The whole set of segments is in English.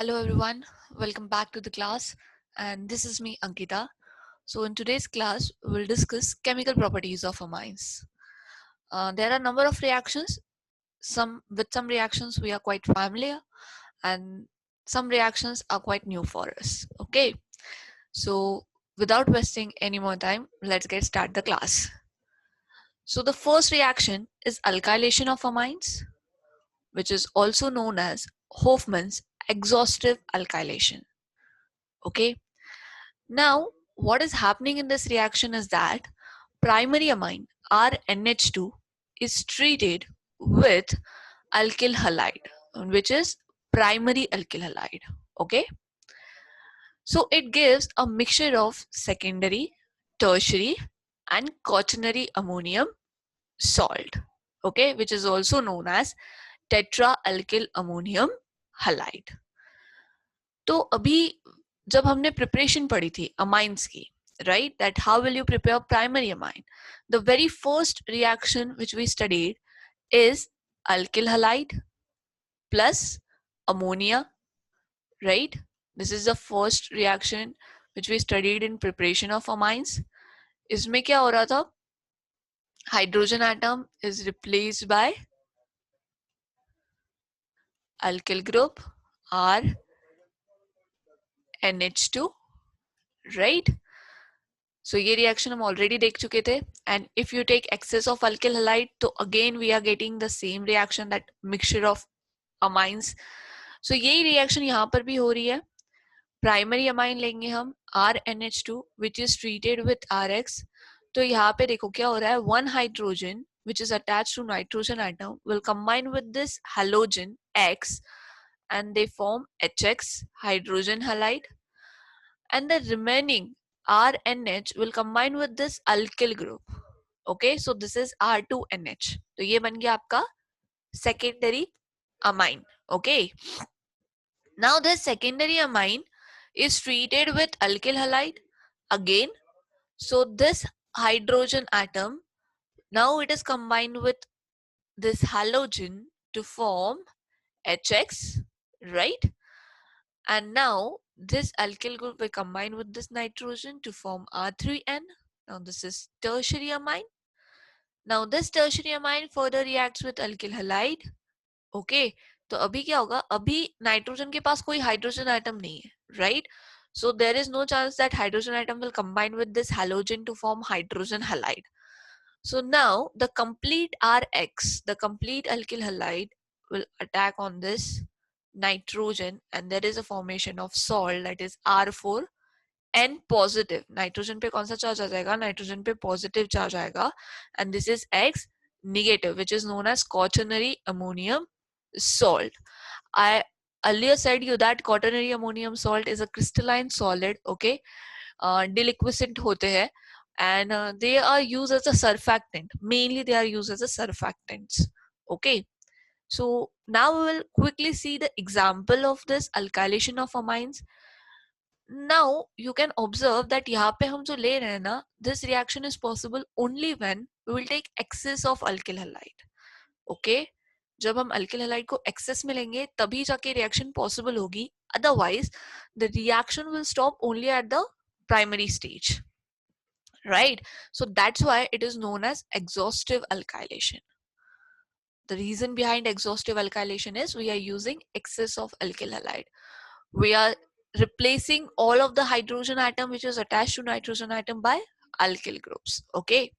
Hello everyone, welcome back to the class, and this is me Ankita. So in today's class we'll discuss chemical properties of amines. There are a number of reactions. Some reactions we are quite familiar, and some reactions are quite new for us. Okay, so without wasting any more time, let's get start the class. So the first reaction is alkylation of amines, which is also known as Hofmann's exhaustive alkylation. Okay. Now, what is happening in this reaction is that primary amine RNH2 is treated with alkyl halide, which is primary alkyl halide. Okay, so it gives a mixture of secondary, tertiary, and quaternary ammonium salt. Okay, which is also known as tetra alkyl ammonium halide. तो अभी जब हमने preparation पढ़ी थी amines की, right, that how will you prepare primary amine, the very first reaction which we studied is alkyl halide plus ammonia, right? This is the first reaction which we studied in preparation of amines. इसमें क्या हो रहा था? Hydrogen atom is replaced by alkyl group R NH2, right? So ये reaction हम already देख चुके थे, and if you take excess of alkyl halide, तो again we are getting the same reaction, that mixture of amines. So यही reaction यहाँ पर भी हो रही है. Primary amine लेंगे हम RNH2 which is treated with RX. तो यहाँ पे देखो क्या हो रहा है, one hydrogen which is attached to nitrogen atom will combine with this halogen X and they form HX, hydrogen halide, and the remaining RNH will combine with this alkyl group. Okay, so this is R2NH. तो ये बन गया आपका secondary amine. Okay, now this secondary amine is treated with alkyl halide again. So this hydrogen atom, now it is combined with this halogen to form HX, right? And now this alkyl group will combine with this nitrogen to form R3N. Now this is tertiary amine. Now this tertiary amine further reacts with alkyl halide. Okay, तो अभी क्या होगा, अभी nitrogen के पास कोई hydrogen atom नहीं है, right? So there is no chance that hydrogen atom will combine with this halogen to form hydrogen halide. So now the complete RX, the complete alkyl halide will attack on this nitrogen, and there is a formation of salt, that is R4 N positive. Nitrogen पे कौन सा charge आ जाएगा, nitrogen पे positive charge आएगा, and this is X negative, which is known as quaternary ammonium salt. I earlier said you that quaternary ammonium salt is a crystalline solid. Okay, deliquescent होते हैं, and they are used as a surfactant. Mainly they are used as a surfactants. Okay, so now we will quickly see the example of this alkylation of amines. Now you can observe that यहाँ पे हम जो ले रहे हैं ना, this reaction is possible only when we will take excess of alkyl halide. Okay, जब हम alkyl halide को excess में लेंगे तभी जाके reaction possible होगी. Otherwise the reaction will stop only at the primary stage, right? So that's why it is known as exhaustive alkylation. The reason behind exhaustive alkylation is we are using excess of alkyl halide. We are replacing all of the hydrogen atom which is attached to nitrogen atom by alkyl groups. Okay,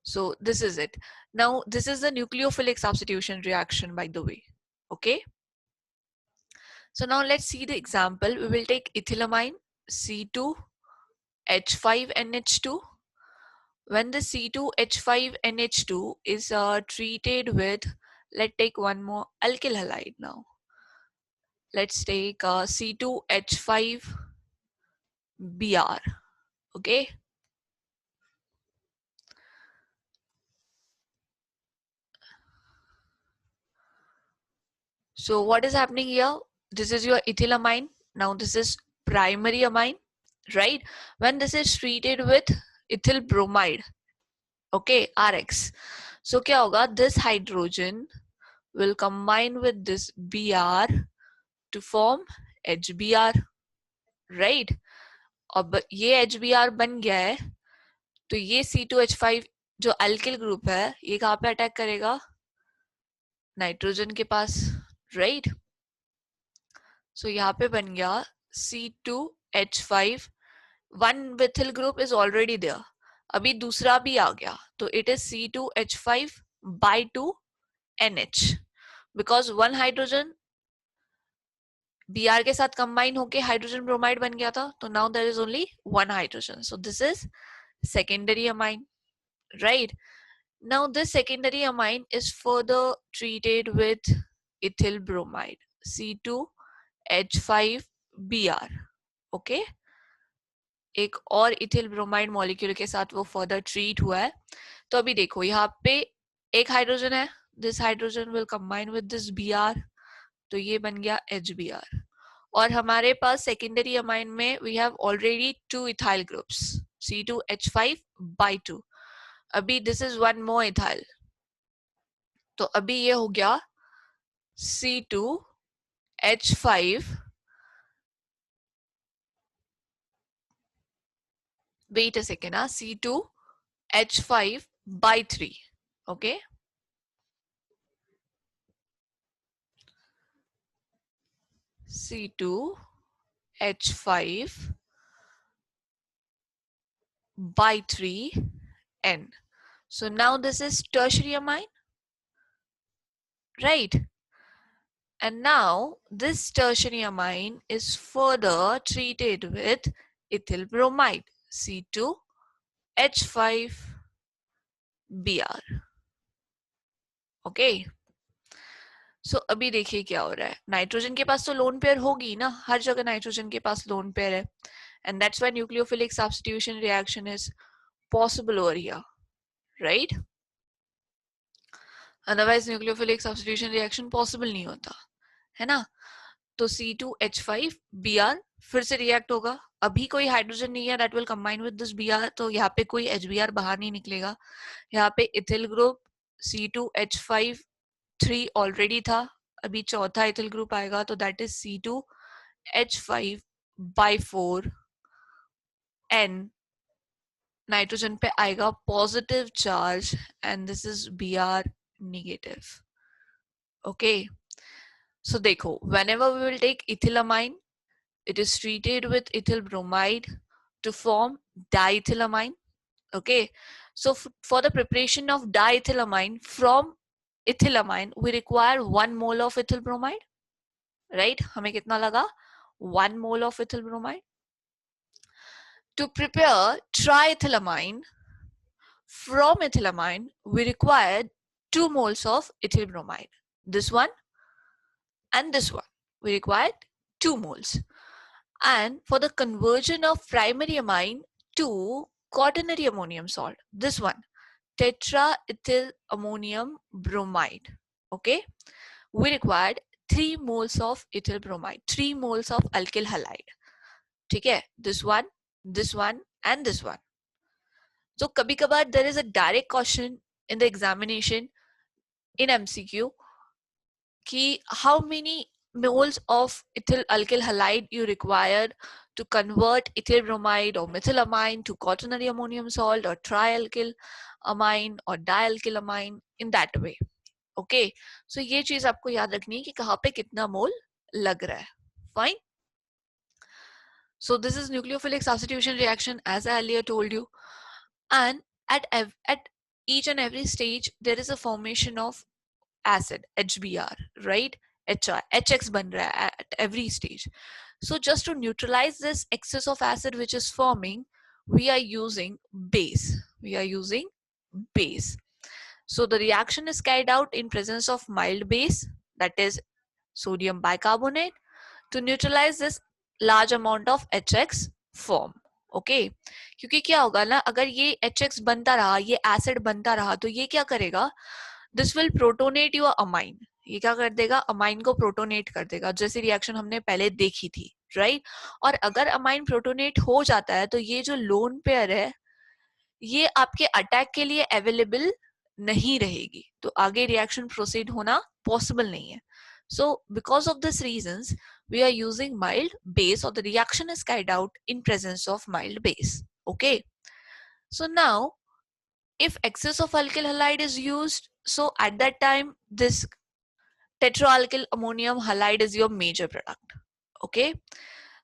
so this is it. Now this is the nucleophilic substitution reaction, by the way. Okay, so now let's see the example. We will take ethylamine C2H5NH2. When the C2H5NH2 is treated with, let's take one more alkyl halide now. Let's take C2H5Br. Okay, so what is happening here? This is your ethylamine. Now this is primary amine, right? When this is treated with ethyl bromide, okay, RX, so क्या होगा, this hydrogen will combine with this Br to form HBr, right? अब ये HBr बन गया है, तो ये C2H5 जो अल्किल ग्रुप है ये कहाँ पे अटैक करेगा? नाइट्रोजन के पास, राइट? सो यहाँ पे बन गया C2H5, one ethyl group is already there, अभी दूसरा भी आ गया, तो it is C2H5 by 2 NH, because one hydrogen Br के साथ कंबाइन होके हाइड्रोजन ब्रोमाइड बन गया था, तो now there is only one hydrogen, so this is secondary amine, right? Now this secondary amine is further treated with ethyl bromide, C2H5Br, okay? एक और ethyl bromide molecule के साथ वो फर्दर ट्रीट हुआ है। तो अभी देखो यहाँ पे एक हाइड्रोजन है, this hydrogen will combine with this Br, तो ये बन गया HBr, और हमारे पास सेकेंडरी अमाइन में we have already two ethyl groups, C2H5 by 2, अभी this is one more ethyl, तो अभी ये हो गया C2H5, wait a second, C2H5 by 3, okay? C2H5 by 3N. So now this is tertiary amine, right? And now this tertiary amine is further treated with ethyl bromide, C2H5Br. Okay. सो अभी देखिए क्या हो रहा है, नाइट्रोजन के पास तो lone pair होगी ना, हर जगह नाइट्रोजन के पास लोन पेयर है, and that's why nucleophilic substitution reaction is possible over here, right? Otherwise nucleophilic substitution reaction possible नहीं होता है ना। तो C2H5Br फिर से रिएक्ट होगा, अभी कोई हाइड्रोजन नहीं है that will combine with this Br, तो यहाँ पे कोई HBr बाहर नहीं निकलेगा, यहाँ पे इथिल ग्रुप C2H5 ऑलरेडी था, अभी चौथा इथिल ग्रुप आएगा, तो that is C2H5 by 4N, nitrogen पे आएगा positive charge and this is Br negative, okay? So देखो, whenever we will take ethylamine, it is treated with ethyl bromide to form diethylamine, okay? So for the preparation of diethylamine from ethylamine, we require 1 mole of ethyl bromide, right? हमें कितना लगा? 1 mole of ethyl bromide. To prepare triethylamine from ethylamine, we require 2 moles of ethyl bromide. This one and this one, we required 2 moles. And for the conversion of primary amine to quaternary ammonium salt, this one, tetraethyl ammonium bromide, okay, we required 3 moles of ethyl bromide, 3 moles of alkyl halide, ठीक है? This one and this one. So कभी कभार there is a direct question in the examination in MCQ कि how many moles of ethyl alkyl halide you require to convert ethyl bromide or methylamine to quaternary ammonium salt or trialkyl amine or dialkyl amine, in that way, okay? So ये चीज आपको याद रखनी है कि कहाँ पे कितना मोल लग रहा है, fine? So this is nucleophilic substitution reaction, as I earlier told you, and at each and every stage there is a formation of acid, HBr, right? HX बन रहा है at every stage. So just to neutralize this excess of acid which is forming, we are using base. So the reaction is carried out in presence of mild base, that is sodium bicarbonate, to neutralize this large amount of HX form. Okay? क्योंकि क्या होगा ना, अगर ये HX बनता रहा, ये acid बनता रहा, तो ये क्या करेगा? This will protonate your amine, ये क्या कर देगा? अमाइन को प्रोटोनेट कर देगा, जैसी रिएक्शन हमने पहले देखी थी, राइट? और अगर अमाइन प्रोटोनेट हो जाता है तो ये जो लोन पेयर है ये आपके अटैक के लिए अवेलेबल नहीं रहेगी, तो आगे रिएक्शन प्रोसीड होना पॉसिबल नहीं है। So because of these reasons, we are using mild base, or the reaction is carried out in presence of mild base. Okay. So now, if excess of alkyl halide is used, so at that time, this tetraalkyl ammonium halide is your major product. Okay.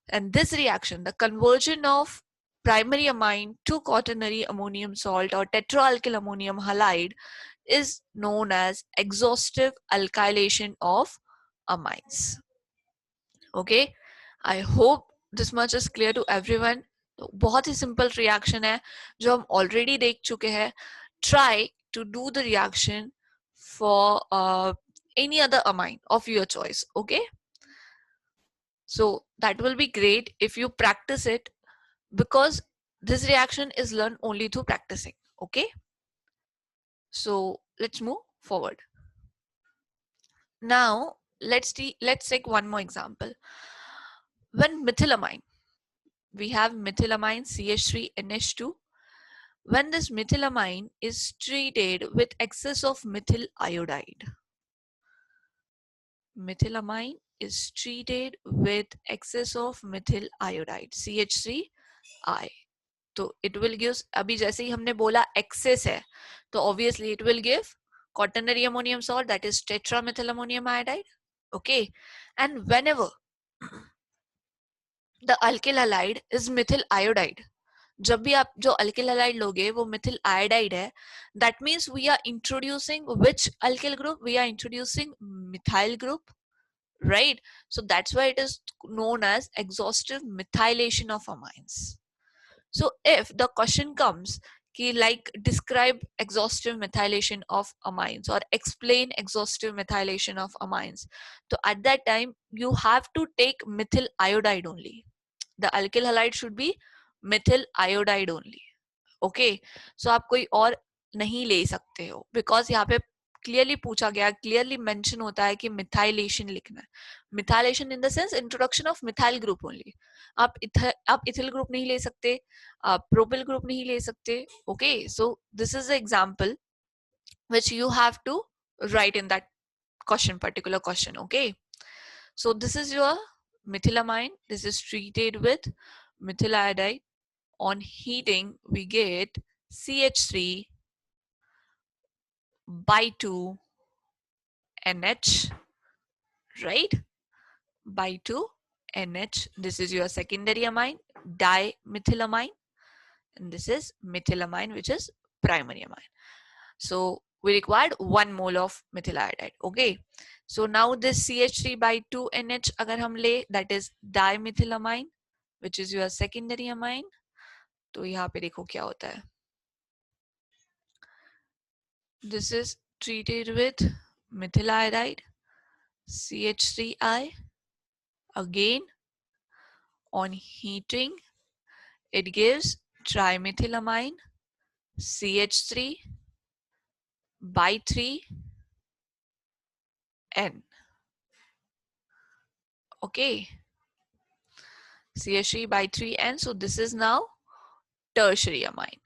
And this reaction, the conversion of primary amine to quaternary ammonium salt or tetraalkyl ammonium halide, is known as exhaustive alkylation of amines. Okay, I hope this much is clear to everyone. बहुत ही simple reaction है जो हम already देख चुके हैं. Try to do the reaction for any other amine of your choice. Okay, so that will be great if you practice it, because this reaction is learned only through practicing. Okay, so let's move forward. Now let's take one more example. When methylamine, we have methylamine CH3NH2. When this methylamine is treated with excess of methyl iodide, methylamine is treated with excess of methyl iodide CH3I, तो it will give, अभी जैसे ही हमने बोला excess है, तो obviously it will give quaternary ammonium salt, that is tetramethyl ammonium iodide. Okay, and whenever the alkyl halide is methyl iodide, जब भी आप जो अल्किल हैलाइड लोगे वो मिथिल आयोडाइड है, that means we are introducing which alkyl group, we are introducing methyl group, right? So that's why it is known as exhaustive methylation of amines. So if the question comes कि like describe exhaustive methylation of amines or explain exhaustive methylation of amines, so at that time you have to take methyl iodide only. The alkyl halide should be methyl iodide only. Okay, so आप कोई और नहीं ले सकते हो, because यहाँ पे clearly पूछा गया, क्लियरली मेंशन होता है कि मिथाइलेशन लिखना है. Methylation in the sense introduction of methyl group only. आप इथिल ग्रुप नहीं ले सकते, आप प्रोपिल ग्रुप नहीं ले सकते. Okay, so this is the example which you have to write in that question, particular question. Okay, so this is your methylamine. This is treated with methyl iodide. On heating, we get CH3 by 2 NH, right? By 2 NH. This is your secondary amine, dimethylamine, and this is methylamine, which is primary amine. So we required 1 mole of methyl iodide. Okay, so now this CH3 by 2 NH agar hum le, that is dimethylamine, which is your secondary amine. तो यहाँ पे देखो क्या होता है. This is treated with methyl iodide, CH3I. Again, on heating, it gives trimethylamine, CH3 by 3 N. Okay, CH3 by 3 N. So this is now tertiary amine.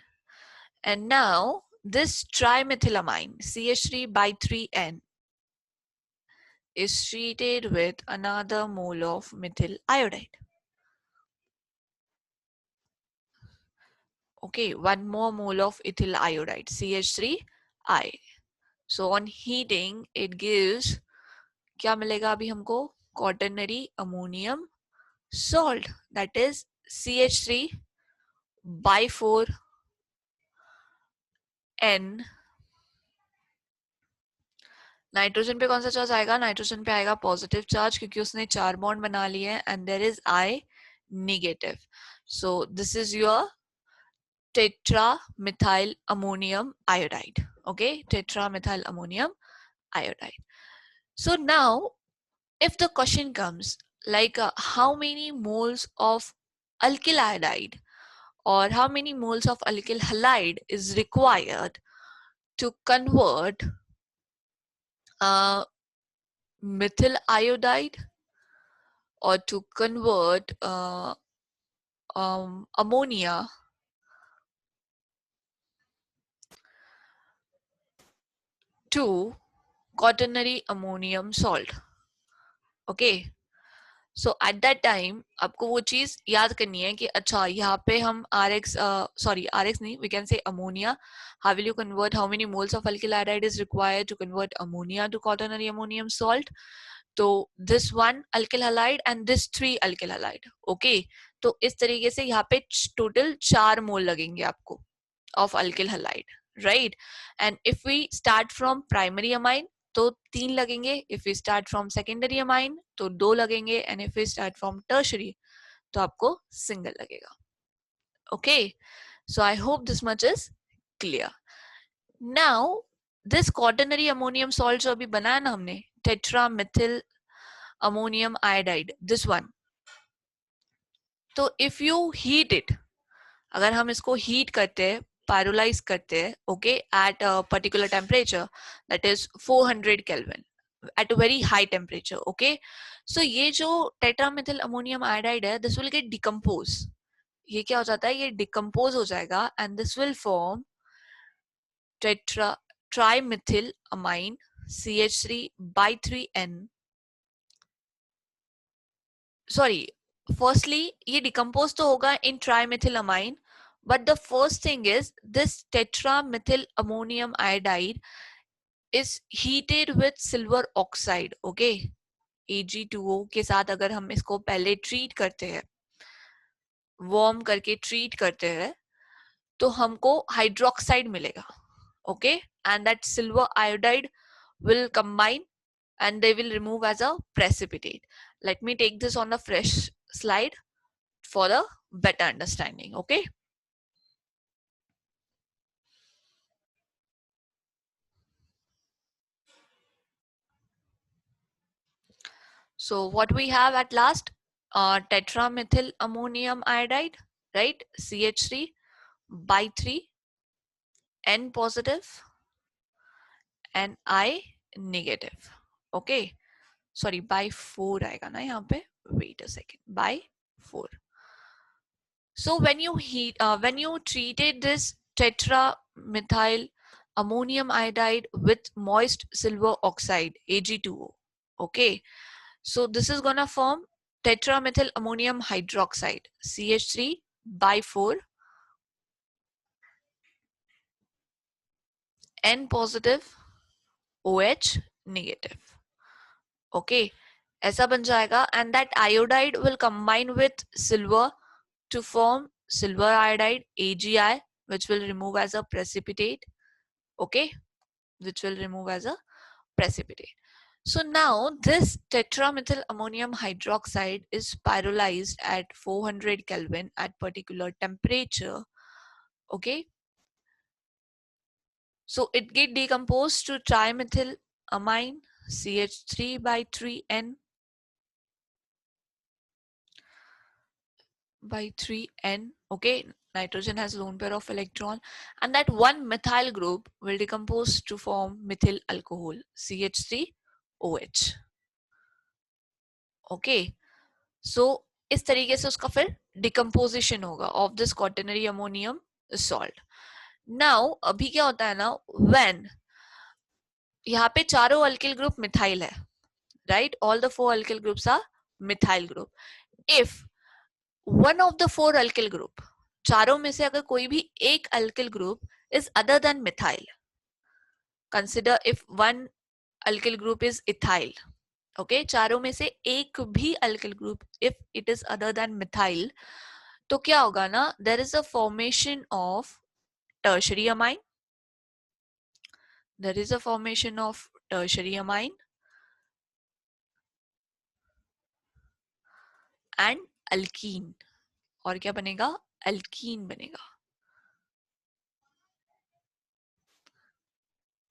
And now this trimethylamine, CH3 by 3 N, is treated with another mole of methyl iodide. Okay, 1 more mole of ethyl iodide, CH3I. So on heating, it gives, क्या मिलेगा अभी हमको, quaternary ammonium salt, that is CH3 by 4 N. Nitrogen पे कौन सा charge आएगा, nitrogen पे आएगा पॉजिटिव चार्ज, क्योंकि उसने 4 बॉन्ड बना लिए हैं, एंड देयर इज I नेगेटिव. So this is your tetramethyl ammonium iodide. Okay, tetramethyl ammonium iodide. So now if the question comes like how many moles of alkyl iodide or how many moles of alkyl halide is required to convert methyl iodide or to convert ammonia to quaternary ammonium salt. Okay, so at that time आपको वो चीज याद करनी है कि अच्छा यहाँ पे हम R X sorry R X नहीं, we can say ammonia. How will you convert, how many moles of alkyl hydride is required to convert ammonia to quaternary ammonium salt? तो this one alkyl halide and this three alkyl halide. Okay, तो इस तरीके से यहाँ पे total 4 मोल लगेंगे आपको of alkyl halide, right? And if we start from primary amine तो 3 लगेंगे, if we start from secondary amine तो 2 लगेंगे, and if we start from tertiary तो आपको single लगेगा. Okay, so I hope this much is clear. Now this quaternary ammonium salt जो अभी बनाया ना हमने, tetramethyl ammonium iodide, this one, तो if you heat it, अगर हम इसको हीट करते हैं, पायरोलाइज करते हैं, okay, at a particular temperature that is 400 kelvin, at a very high temperature. Okay, so ये जो टेट्रामेथिल अमोनियम आयोडाइड है, दिस विल गेट डिकम्पोज. ये क्या हो जाता है, ये डिकम्पोज हो जाएगा and this will form tetra trimethyl amine CH3 by 3N. Sorry, firstly ये डिकम्पोज तो होगा in trimethyl amine, but the first thing is this tetramethyl ammonium iodide is heated with silver oxide. Okay, Ag2O के साथ अगर हम इसको पहले treat करते हैं, वार्म करके ट्रीट करते हैं, तो हमको हाइड्रोक्साइड मिलेगा. Okay, and that silver iodide will combine and they will remove as a precipitate. Let me take this on a fresh slide for a better understanding. Okay, so what we have at last, tetramethyl ammonium iodide, right? CH3 by 3, N positive and I negative. Okay, sorry, by 4 आएगा ना यहाँ पे, wait a second, by 4. So when you when you treated this tetramethyl ammonium iodide with moist silver oxide Ag2O, okay, so this is gonna form tetramethyl ammonium hydroxide CH3 by 4, N positive, OH negative. Okay, ऐसा बन जाएगा and that iodide will combine with silver to form silver iodide AgI, which will remove as a precipitate. Okay, which will remove as a precipitate. So now this tetramethyl ammonium hydroxide is pyrolyzed at 400 Kelvin at particular temperature. Okay, so it get decomposed to trimethyl amine CH3 by 3N by 3N. Okay, nitrogen has lone pair of electron, and that one methyl group will decompose to form methyl alcohol CH3OH. Okay, so इस तरीके से उसका फिर decomposition होगा of this quaternary ammonium salt. Now अभी क्या होता है ना, व्हेन यहाँ पे चारों अल्किल ग्रुप मिथाइल है, right, all the 4 alkyl groups are methyl group. If one of the 4 alkyl group, चारों में से अगर कोई भी एक alkyl group is other than methyl, consider if one alkyl group is ethyl, okay, चारों में से एक भी alkyl group if it is other than methyl, तो क्या होगा ना, there is a formation of tertiary amine, there is a formation of tertiary amine and alkene. और क्या बनेगा, अल्कीन बनेगा.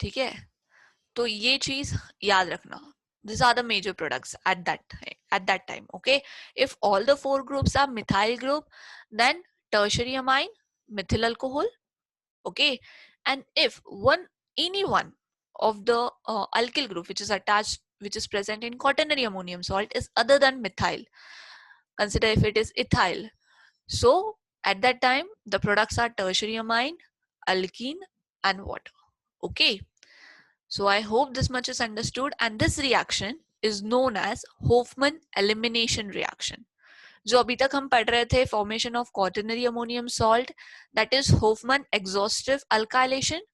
ठीक है, तो ये चीज याद रखना. These are the major products at that time. Okay, if all the 4 groups are methyl group, then tertiary amine, methyl alcohol. Okay, and if any one of the alkyl group which is attached, which is present in quaternary ammonium salt is other than methyl, consider if it is ethyl, so at that time the products are tertiary amine, alkene and water. Okay, so I hope this much is understood, and this reaction is known as Hofmann elimination reaction. जो अभी तक हम पढ़ रहे थे formation of quaternary ammonium salt, that is Hofmann exhaustive alkylation.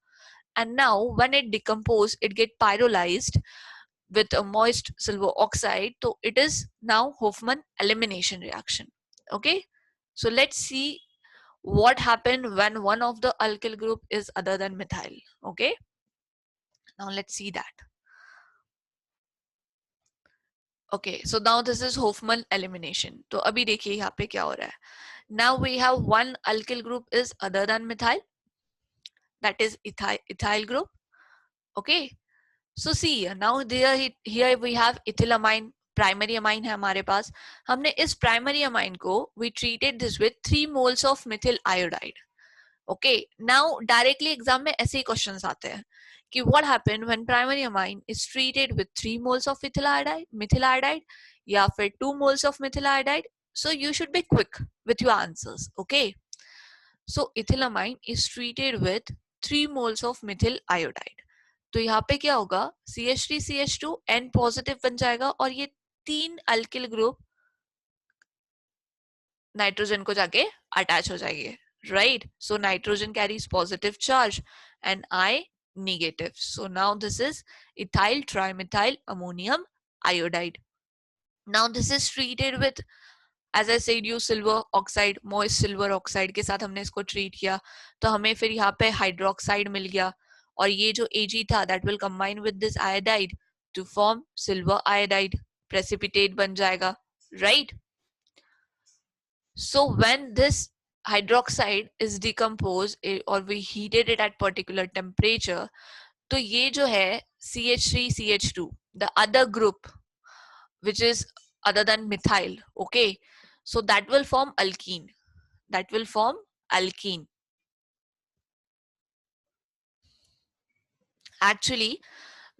And now when it decomposes, it get pyrolyzed with a moist silver oxide, so it is now Hofmann elimination reaction. Okay, so let's see what happened when one of the alkyl group is other than methyl. Okay, now let's see that. Okay, so now this is Hofmann elimination. तो अभी देखिए यहाँ पे क्या हो रहा है. Now we have one alkyl group is other than methyl, that is ethyl group. Okay, so see now here we have ethylamine, primary amine है हमारे पास. हमने इस primary amine को we treated this with 3 moles of methyl iodide. Okay, now directly exam में ऐसे ही questions आते हैं कि what happened when primary amine is treated with 3 moles of methyl iodide या फिर 2 moles of methyl iodide. So you should be quick with your answers. Okay, so ethylamine is treated with 3 moles of methyl iodide. तो यहाँ पे क्या होगा, CH3CH2 N positive बन जाएगा और ये 3 अल्किल ग्रुप नाइट्रोजन को जाके अटैच हो जाएंगे, right. So nitrogen carries positive charge and I negative. So now this is ethyl trimethyl ammonium iodide. Now this is treated with, as I said you, silver oxide, moist silver oxide के साथ हमने इसको treat किया तो हमें फिर यहाँ पे hydroxide मिल गया और ये जो Ag था that will combine with this iodide to form silver iodide, precipitate बन जाएगा, right. So when this hydroxide is decomposed or we heated it at particular temperature, तो ये जो है CH3CH2, the other group which is other than methyl, okay, so that will form alkene. Actually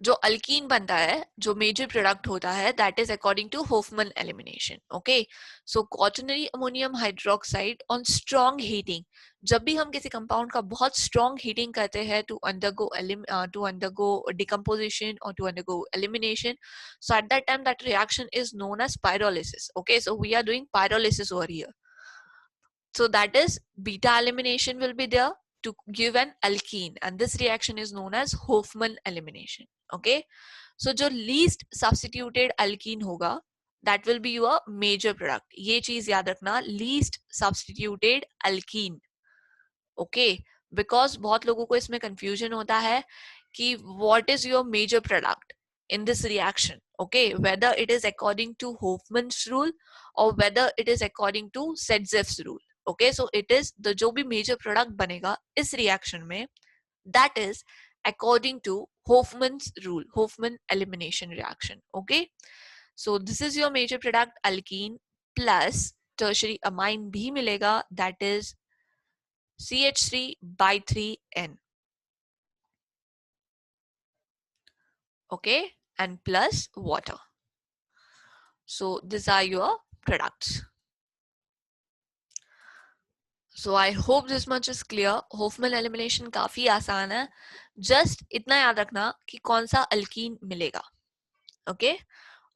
जो alkene बनता है, जो major product होता है, that is according to Hofmann elimination. Okay, so quaternary ammonium hydroxide on strong heating, जब भी हम किसी कंपाउंड का बहुत स्ट्रॉन्ग हीटिंग करते हैं टू अंडरगो डिकम्पोजिशन और to undergo elimination, so at that time that reaction is known as pyrolysis. Okay, so we are doing pyrolysis over here. So that is beta elimination will be there to give an alkene, and this reaction is known as Hofmann elimination. Okay, so जो least substituted alkene होगा that will be your major product. ये चीज याद रखना, least substituted alkene. Okay, because बहुत लोगों को इसमें confusion होता है कि what is your major product in this reaction. Okay, whether it is according to Hofmann's rule or whether it is according to Sedzeff's rule. Okay, so it is the जो भी major product बनेगा इस reaction में, that is according to Hofmann's rule, Hofmann elimination reaction. Okay, so this is your major product alkene plus tertiary amine भी मिलेगा, that is CH3 by 3N. Okay, and plus water. So these are your products. So I hope this much is clear. Hofmann elimination काफी आसान है. Just इतना याद रखना कि कौन सा अल्कीन मिलेगा. Okay,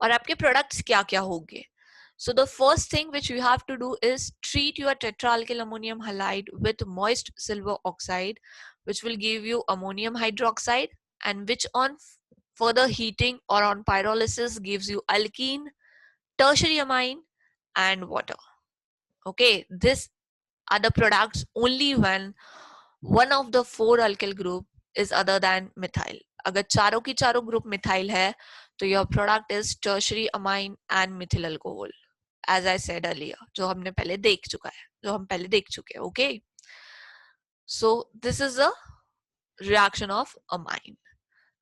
और आपके products क्या क्या होंगे. So the first thing which you have to do is treat your tetraalkyl ammonium halide with moist silver oxide, which will give you ammonium hydroxide, and which on further heating or on pyrolysis gives you alkene, tertiary amine, and water. Okay, this are the products only when one of the 4 alkyl group is other than methyl. अगर चारों की चारों group methyl है तो your product is tertiary amine and methyl alcohol, as I said earlier, जो हमने पहले देख चुका है, जो हम पहले देख चुके हैं. Okay, so this is a reaction of amine.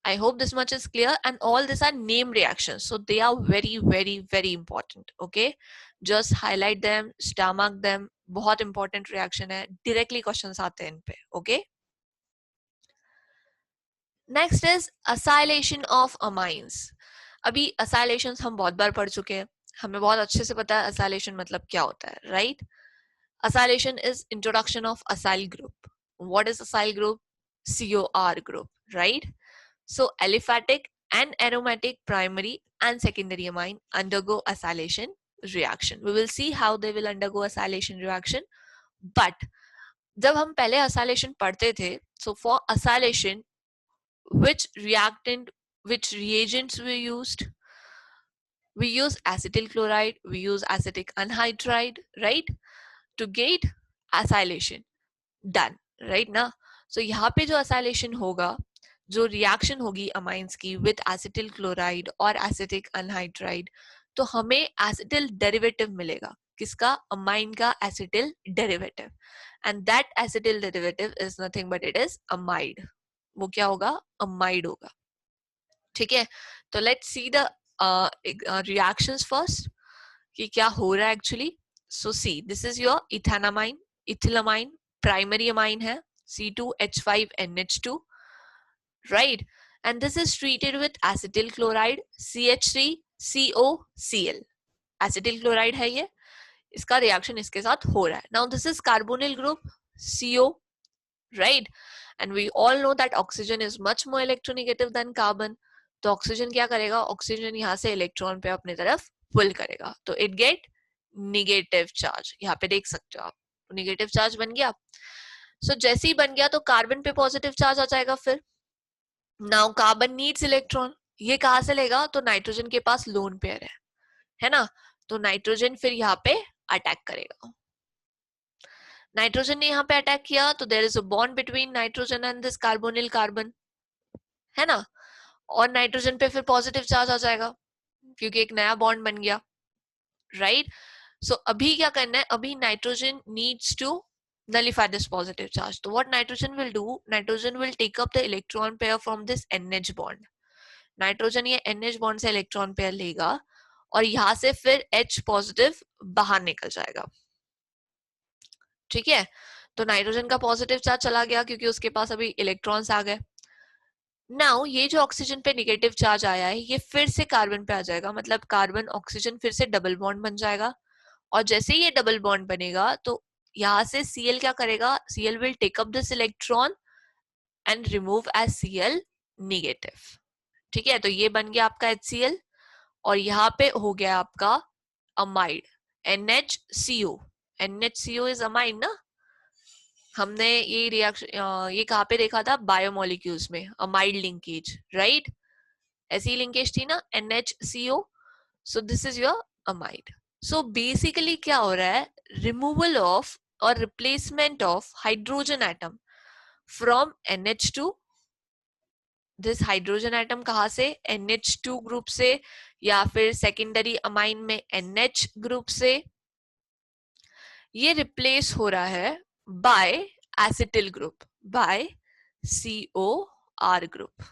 I hope this much is clear, and all these are name reactions, so they are very very very important. Okay, just highlight them, star mark them. बहुत important reaction है, directly questions आते हैं इन पे. Okay, next is acylation of amines. अभी acylations हम बहुत बार पढ़ चुके हैं, हमें बहुत अच्छे से पता है acylation मतलब क्या होता है, right? Acylation is introduction of acyl group. What is acyl group? COR group, right? So aliphatic and aromatic primary and secondary amine undergo acylation reaction. We will see how they will undergo acylation reaction. But जब हम पहले acylation पढ़ते थे, so for acylation, which reactant, which reagents we used? We use acetyl chloride, we use acetic anhydride, right, to get acylation done, right ना? So यहाँ पे जो acylation होगा, जो रिएक्शन होगी अमाइंस की विद एसिटिल क्लोराइड और एसिटिक अनहाइड्राइड, तो हमें एसिटिल डेरिवेटिव मिलेगा. किसका? अमाइन का acetyl derivative. And that acetyl derivative is nothing but it is amide. वो क्या होगा? अमाइड होगा. ठीक है, तो let's see the reactions first कि क्या हो रहा है actually. So see, this is your ethanamine, ethylamine, primary amine है C2H5NH2, right, and this is treated with acetyl chloride CH3COCl. acetyl chloride है ये, इसका रिएक्शन इसके साथ हो रहा है. now this is carbonyl group CO, right, and we all know that oxygen is much more electronegative than carbon. तो oxygen क्या करेगा? ऑक्सीजन यहाँ से इलेक्ट्रॉन पे अपनी तरफ पुल करेगा, तो इट गेट निगेटिव चार्ज. यहाँ पे देख सकते हो आप, निगेटिव चार्ज बन गया. सो जैसे ही बन गया तो कार्बन पे पॉजिटिव चार्ज आ जाएगा. फिर नाउ कार्बन नीड्स इलेक्ट्रॉन, ये कहां से लेगा? तो नाइट्रोजन के पास लोन पेयर है ना, तो नाइट्रोजन फिर यहाँ पे अटैक करेगा. नाइट्रोजन ने यहाँ पे अटैक किया तो there is a bond between nitrogen and this carbonyl carbon, है ना, और नाइट्रोजन पे फिर पॉजिटिव चार्ज आ जाएगा क्योंकि एक नया बॉन्ड बन गया, राइट. सो अभी क्या करना है? अभी nitrogen needs to nullify this positive charge. So what nitrogen will do? Nitrogen will take up the electron pair from this NH bond. Nitrogen ये NH बॉन्ड से इलेक्ट्रॉन पेयर लेगा और यहां से फिर H पॉजिटिव बाहर निकल जाएगा. ठीक है, तो नाइट्रोजन का पॉजिटिव चार्ज चला गया क्योंकि उसके पास अभी इलेक्ट्रॉन्स आ गए. नाउ ये जो ऑक्सीजन पे नेगेटिव चार्ज आया है ये फिर से कार्बन पे आ जाएगा, मतलब कार्बन ऑक्सीजन फिर से डबल बॉन्ड बन जाएगा. और जैसे ही ये डबल बॉन्ड बनेगा तो यहाँ से Cl क्या करेगा? Cl will take up this electron and remove as Cl negative. ठीक है, तो ये बन गया आपका HCl और यहाँ पे हो गया आपका amide NHCO. NHCO is amide ना. हमने ये रिएक्शन ये कहाँ पे देखा था? बायोमोलिक्यूल्स में, अमाइड लिंकेज, राइट. ऐसी लिंकेज थी ना, NHCO. So this is your amide. So basically क्या हो रहा है? रिमूवल ऑफ और replacement of hydrogen atom from NH2. This hydrogen atom कहाँ से? NH2 ग्रुप से या फिर सेकेंडरी अमाइन में NH ग्रुप से. ये रिप्लेस हो रहा है by acetyl group, by COR group.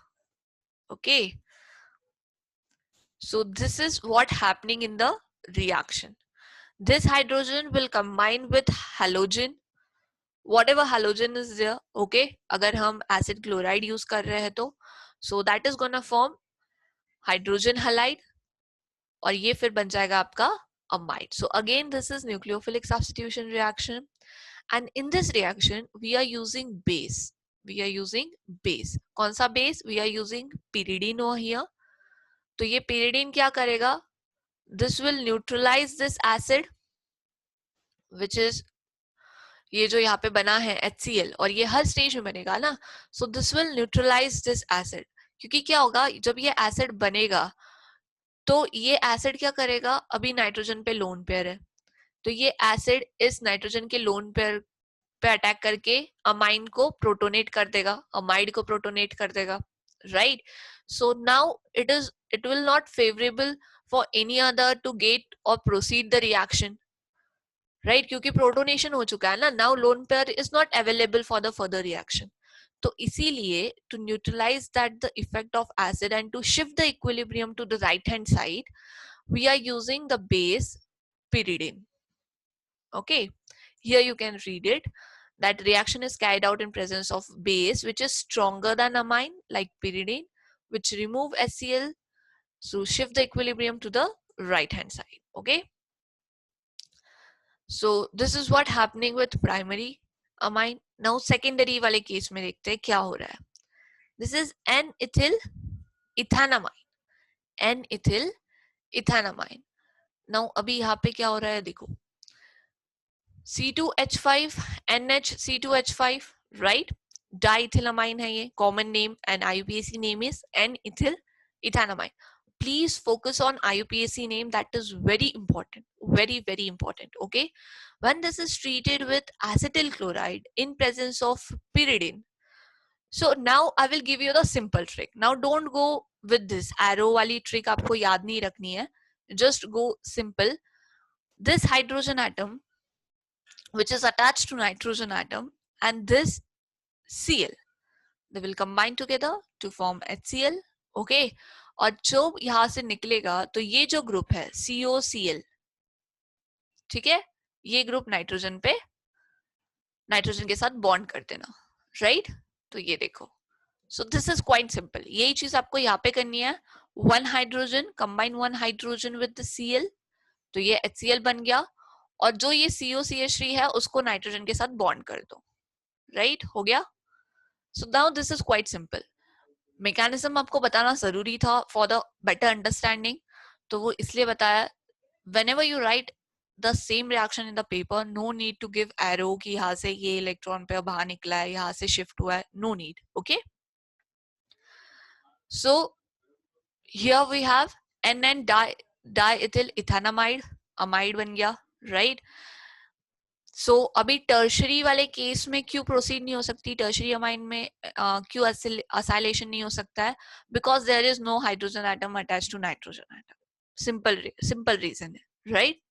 Okay, so this is what happening in the reaction. This hydrogen will combine with halogen, whatever halogen is there. Okay, अगर हम acid chloride use कर रहे हैं तो so that is gonna form hydrogen halide और ये फिर बन जाएगा आपका amide. So again this is nucleophilic substitution reaction and in this reaction we are using base. We are using base. कौन सा base? We are using pyridine over here. तो ये pyridine क्या करेगा? This will neutralize this acid which is ये जो यहाँ पे बना है HCl और ये हर स्टेज में बनेगा ना. So this will neutralize this acid, क्योंकि क्या होगा जब ये एसिड बनेगा तो ये एसिड क्या करेगा? अभी नाइट्रोजन पे लोन पेयर है तो ये एसिड इस नाइट्रोजन के लोन पेयर पे अटैक करके अमाइन को प्रोटोनेट कर देगा, अमाइड को प्रोटोनेट कर देगा, right. So now it will not favorable for any other to get or proceed the reaction, right, क्योंकि प्रोटोनेशन हो चुका है ना. Now lone pair is not available for the further reaction. तो इसीलिए to neutralize that the effect of acid and to shift the equilibrium to the right hand side we are using the base pyridine. Okay, here you can read it that reaction is carried out in presence of base which is stronger than amine like pyridine, which remove HCl to shift the equilibrium to the right hand side. Okay, so this is what happening with primary amine. Now secondary वाले case में देखते हैं क्या हो रहा है. This is N-ethyl ethanamine. N-ethyl ethanamine. Now अभी यहाँ पे क्या हो रहा है देखो, C2H5 NHC2H5, राइट. डाइथिलामाइन है ये, common name and IUPAC name is N-ethyl ethanamine. Please focus on IUPAC name, that is very important, very important. Okay, when this is treated with acetyl chloride in presence of pyridine. So now I will give you the simple trick. Now don't go with this arrow वाली trick, आपको याद नहीं रखनी है. Just go simple. This hydrogen atom which is attached to nitrogen atom and this Cl, they will combine together to form HCl. Okay, और जो यहां से निकलेगा तो ये जो ग्रुप है COCl, ठीक है, ये ग्रुप नाइट्रोजन पे, नाइट्रोजन के साथ बॉन्ड कर देना, राइट. तो ये देखो, सो दिस इज क्वाइट सिंपल. यही चीज आपको यहाँ पे करनी है. One hydrogen, combine one hydrogen with the Cl, तो ये HCl बन गया. और जो ये COCH3 है उसको नाइट्रोजन के साथ बॉन्ड कर दो, राइट, हो गया. सो now this is quite simple. Mechanism आपको बताना जरूरी था फॉर द बेटर अंडरस्टैंडिंग, तो वो इसलिए बताया. whenever you write the same reaction in the paper, no need to give arrow कि यहाँ से ये इलेक्ट्रॉन पे बाहर निकला है, यहाँ से शिफ्ट हुआ है, no need. Okay, so here we have NN diethyl ethanamide, amide बन गया, right. सो अभी टर्शरी वाले केस में क्यों प्रोसीड नहीं हो सकती, टर्शरी अमाइन में क्यों असाइलेशन नहीं हो सकता है, because there is no hydrogen atom attached to nitrogen atom. Simple reason है, right.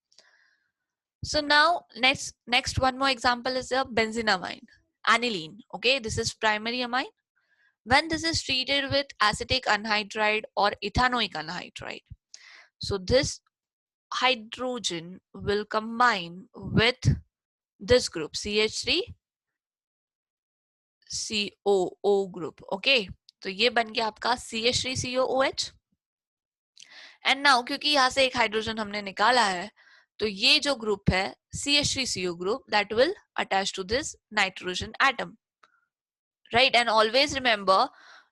So now next one more example is a benzenamine, aniline. Okay, this is primary amine. When this is treated with acetic anhydride or ethanoic anhydride, so this hydrogen will combine with this group CH3 COO group. Okay, तो ये बन गया आपका CH3 COOH. And now क्योंकि यहाँ से एक hydrogen हमने निकाला है, तो ये जो ग्रुप है CH3 CO group, that will attach to this nitrogen atom, right. And always remember,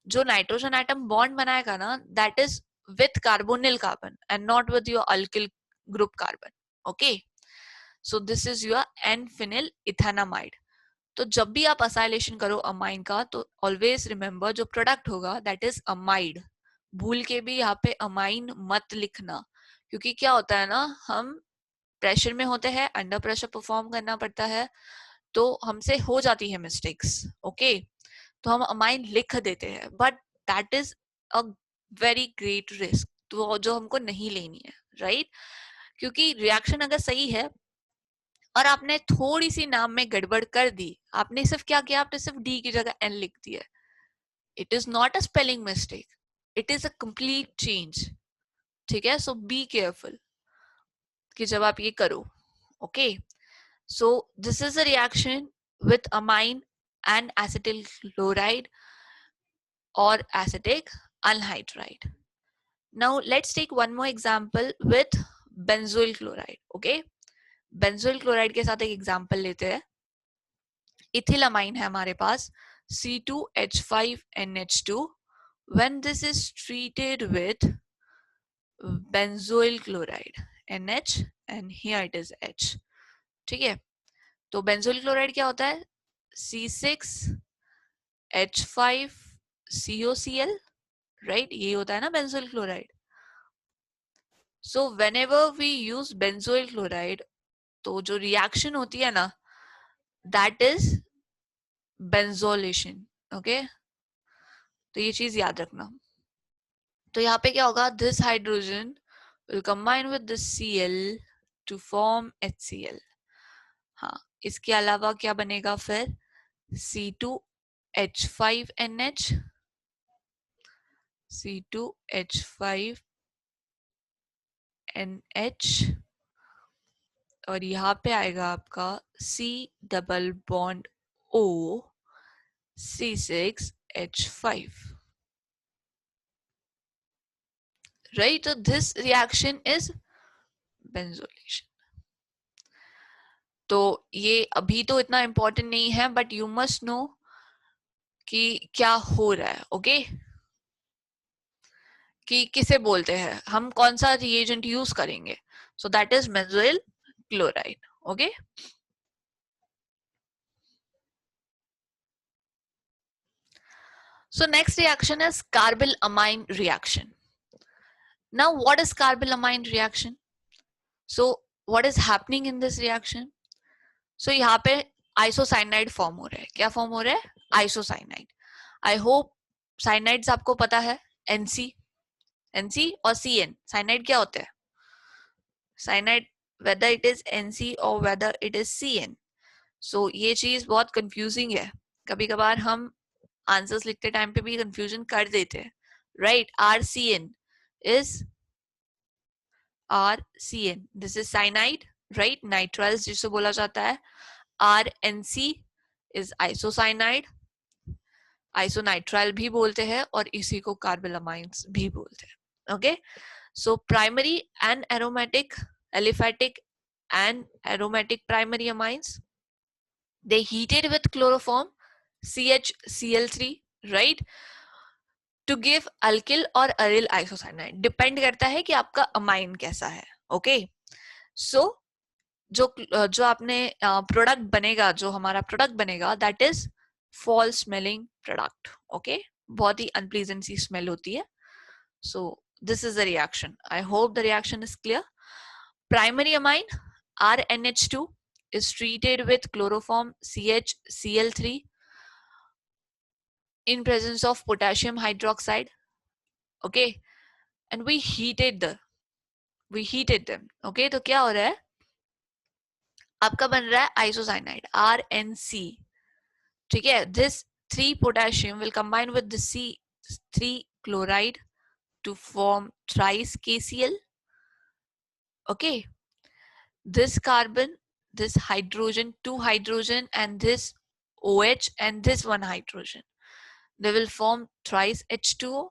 जो नाइट्रोजन एटम बॉन्ड बनाएगा ना, that is with carbonyl carbon and not with your alkyl group carbon. Okay, so this is your N-phenyl ethanamide. तो जब भी आप acylation करो amine का, तो ऑलवेज रिमेंबर जो प्रोडक्ट होगा दैट इज अमाइड. भूल के भी यहाँ पे अमाइन मत लिखना, क्योंकि क्या होता है ना, हम प्रेशर में होते हैं, अंडर प्रेशर परफॉर्म करना पड़ता है, तो हमसे हो जाती है मिस्टेक्स. ओके, तो हम अमाइन लिख देते हैं, but that is a very great risk, तो जो हमको नहीं लेनी है, राइट. क्योंकि रिएक्शन अगर सही है और आपने थोड़ी सी नाम में गड़बड़ कर दी, आपने सिर्फ क्या किया, आपने सिर्फ डी की जगह एन लिख दिया, it is not a spelling mistake, it is a complete change. ठीक है, सो बी केयरफुल कि जब आप ये करो. Okay, so this is a reaction with amine and acetyl chloride और acetic anhydride. Now let's take one more example with benzoyl chloride. Okay, benzoyl chloride के साथ एक एग्जांपल लेते हैं. इथिलामाइन है हमारे पास C2H5NH2. when this is treated with benzoyl chloride NH and here it is H. ठीक है, तो बेंजोइल क्लोराइड क्या होता है, C6H5COCl, राइट, ये होता है ना benzoyl chloride. So whenever we use benzoyl chloride, तो जो रिएक्शन होती है ना, दैट इज बेंजोलेशन. ओके, तो ये चीज याद रखना. तो यहाँ पे क्या होगा, this hydrogen will combine with this Cl to form HCl. हाँ, इसके अलावा क्या बनेगा फिर, C2H5NH, C2H5NH, और यहाँ पे आएगा आपका C double bond O C6H5. Right, so this reaction is benzolation. तो ये अभी तो इतना इम्पोर्टेंट नहीं है, बट यू मस्ट नो कि क्या हो रहा है. ओके, कि किसे बोलते हैं, हम कौन सा रिएजेंट यूज करेंगे. So that is benzoyl chloride. Okay. So next reaction is carbylamine reaction. Now what is carbylamine reaction? So what is happening in this reaction? So यहाँ पे आइसोसाइनाइड फॉर्म हो रहा है. क्या फॉर्म हो रहा है? आइसोसाइनाइड. आई होप साइनाइड्स आपको पता है. एनसी, एनसी और सीएन. साइनाइड क्या होता है? Cyanide whether it is NC or whether it is CN. So ये चीज बहुत कंफ्यूजिंग है. कभी कभार हम आंसर्स लिखते टाइम पे भी कंफ्यूजन कर देते हैं. Right. RCN is RCN. This is cyanide, right? Nitriles जिसे बोला जाता है. RNC is isocyanide. Isonitrile भी बोलते हैं और इसी को कार्बोलामाइंस भी बोलते हैं. Okay. So primary and aromatic, aliphatic and aromatic primary amines, they heated with chloroform CHCl3, right, to give alkyl or aryl isocyanide. Depend करता है कि आपका अमाइन कैसा है. Okay. So जो आपने प्रोडक्ट बनेगा, जो हमारा प्रोडक्ट बनेगा, that is fall smelling product. Okay. बहुत ही अनप्लीजेंट सी स्मेल होती है. सो this is the reaction. I hope the reaction is clear. Primary amine RNH2 is treated with chloroform CHCl3 in presence of potassium hydroxide. Okay. And we heated them. Okay. तो क्या हो रहा है? आपका बन रहा है आइसोसाइनाइड RNC. ठीक है. This 3 potassium will combine with the C3 chloride to form thrice KCl. Okay. This carbon, this hydrogen, 2 hydrogen, and this OH and this 1 hydrogen, they will form thrice H2O.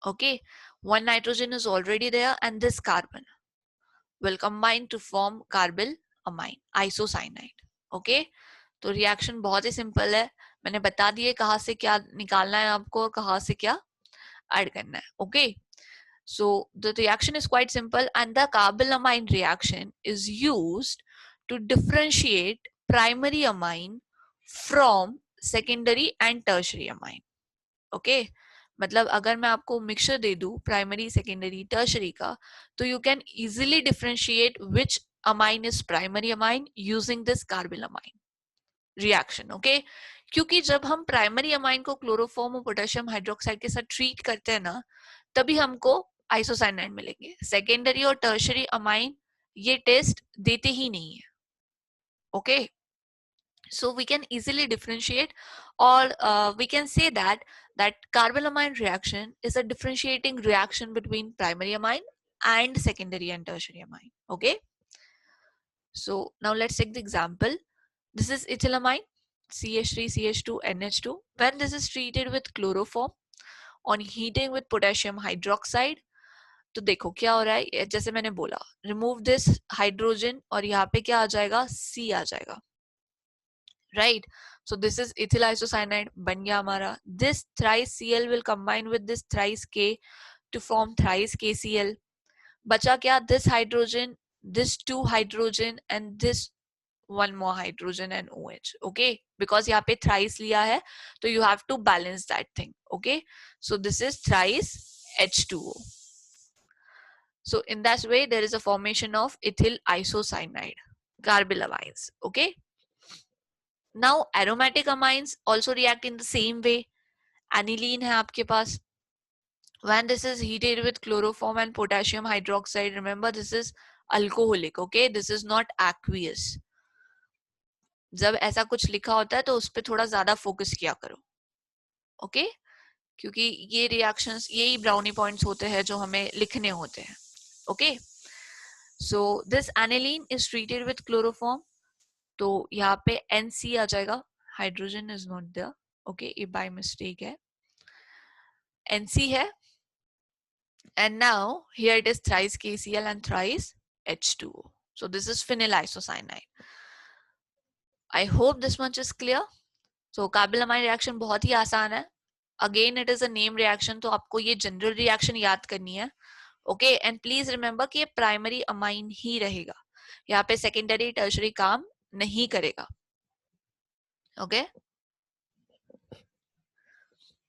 Okay. 1 nitrogen is already there and this carbon will combine to form carbylamine isocyanide. Okay. तो reaction बहुत ही simple है. मैंने बता दिए कहाँ से क्या निकालना है आपको और कहाँ से क्या ऐड करना है. Okay. So the reaction is quite simple and the carbylamine reaction is used to differentiate primary amine from secondary and tertiary amine. Okay. मतलब अगर मैं आपको मिक्सचर दे दूं प्राइमरी, सेकेंडरी, टर्शरी का, तो you can easily differentiate which amine is primary amine using this carbylamine reaction. Okay. क्योंकि जब हम प्राइमरी अमाइन को क्लोरोफॉर्म और पोटेशियम हाइड्रोक्साइड के साथ ट्रीट करते हैं ना, तभी हमको आइसोसाइनाइड मिलेंगे. सेकेंडरी और टर्शरी अमाइन ये टेस्ट देते ही नहीं है. Okay. So we can easily differentiate, or we can say that carbylamine reaction is a differentiating reaction between primary amine and secondary and tertiary amine. Okay. So now let's take the example. This is ethylamine CH3CH2NH2. When this is treated with chloroform on heating with potassium hydroxide, तो देखो क्या हो रहा है. जैसे मैंने बोला, remove this hydrogen और यहाँ पे क्या आ जाएगा? C आ जाएगा. Right. So this is ethyl isocyanide बन गया हमारा. This thrice Cl will combine with this thrice K to form thrice KCl. बचा क्या? This hydrogen, this 2 hydrogen and this 1 more hydrogen and OH. Okay. Because यहाँ पे thrice लिया है, तो you have to balance that thing. Okay. So this is thrice H2O. So in that way there is a formation of ethyl isocyanide, carbylamines. Okay. Now aromatic amines also react in the same way. Aniline है आपके पास. When this is heated with chloroform and potassium hydroxide, remember this is alcoholic. Okay, this is not aqueous. जब ऐसा कुछ लिखा होता है तो उस पर थोड़ा ज्यादा फोकस किया करो. ओके. क्योंकि ये रिएक्शंस, यही ब्राउनी पॉइंट्स होते हैं जो हमें लिखने होते हैं. Okay. So this aniline is treated with chloroform. तो यहाँ पे NC आ जाएगा. Hydrogen is not there. Okay. ये बाय मिस्टेक है. NC है. And now here it is thrice KCl and thrice H2O. So this is phenyl isocyanide. I hope this much is clear. So carbylamine reaction बहुत ही आसान है. Again it is a name reaction, तो आपको ये general reaction याद करनी है. ओके, एंड प्लीज रिमेंबर कि ये प्राइमरी अमाइन ही रहेगा, यहाँ पे सेकेंडरी टर्शरी काम नहीं करेगा. Okay,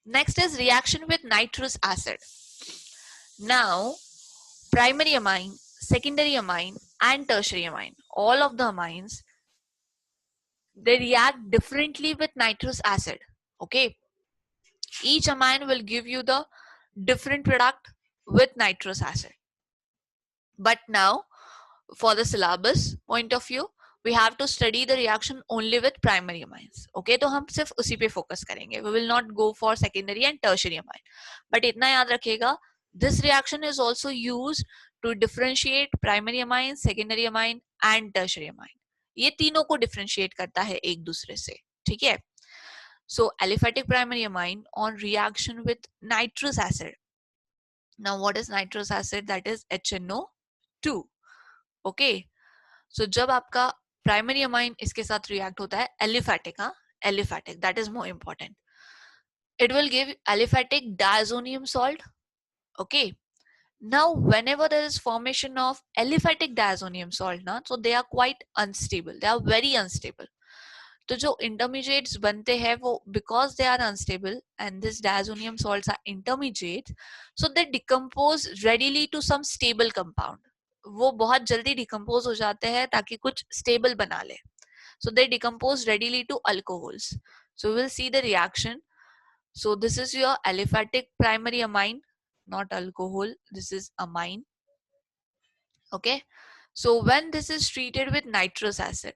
next is reaction with nitrous acid. Now primary amine, secondary amine and tertiary amine, all of the amines, they react differently with nitrous acid. Okay, each amine will give you the different product with nitrous acid. But now for the syllabus point of view, we have to study the reaction only with primary amines. Okay, तो हम सिर्फ उसी पे focus करेंगे. We will not go for secondary and tertiary amine. But इतना याद रखिएगा, this reaction is also used to differentiate primary amine, secondary amine and tertiary amine. ये तीनों को differentiate करता है एक दूसरे से. ठीक है? So aliphatic primary amine on reaction with nitrous acid. Now what is nitrous acid? That is HNO2. Okay, so जब आपका प्राइमरी अमाइन इसके साथ रिएक्ट होता है एलिफेटिक, हाँ aliphatic, that is more important, it will give aliphatic diazonium salt. Okay, now whenever there is formation of aliphatic diazonium salt na, so they are quite unstable, they are very unstable. तो जो intermediates बनते हैं वो because they are unstable and this diazonium salts are intermediates, so they decompose readily to some stable compound. वो बहुत जल्दी decompose हो जाते हैं ताकि कुछ स्टेबल बना ले. So they decompose readily to alcohols. So we'll see the reaction. So this is your aliphatic primary amine, not alcohol, this is amine. Okay, so when this is treated with nitrous acid,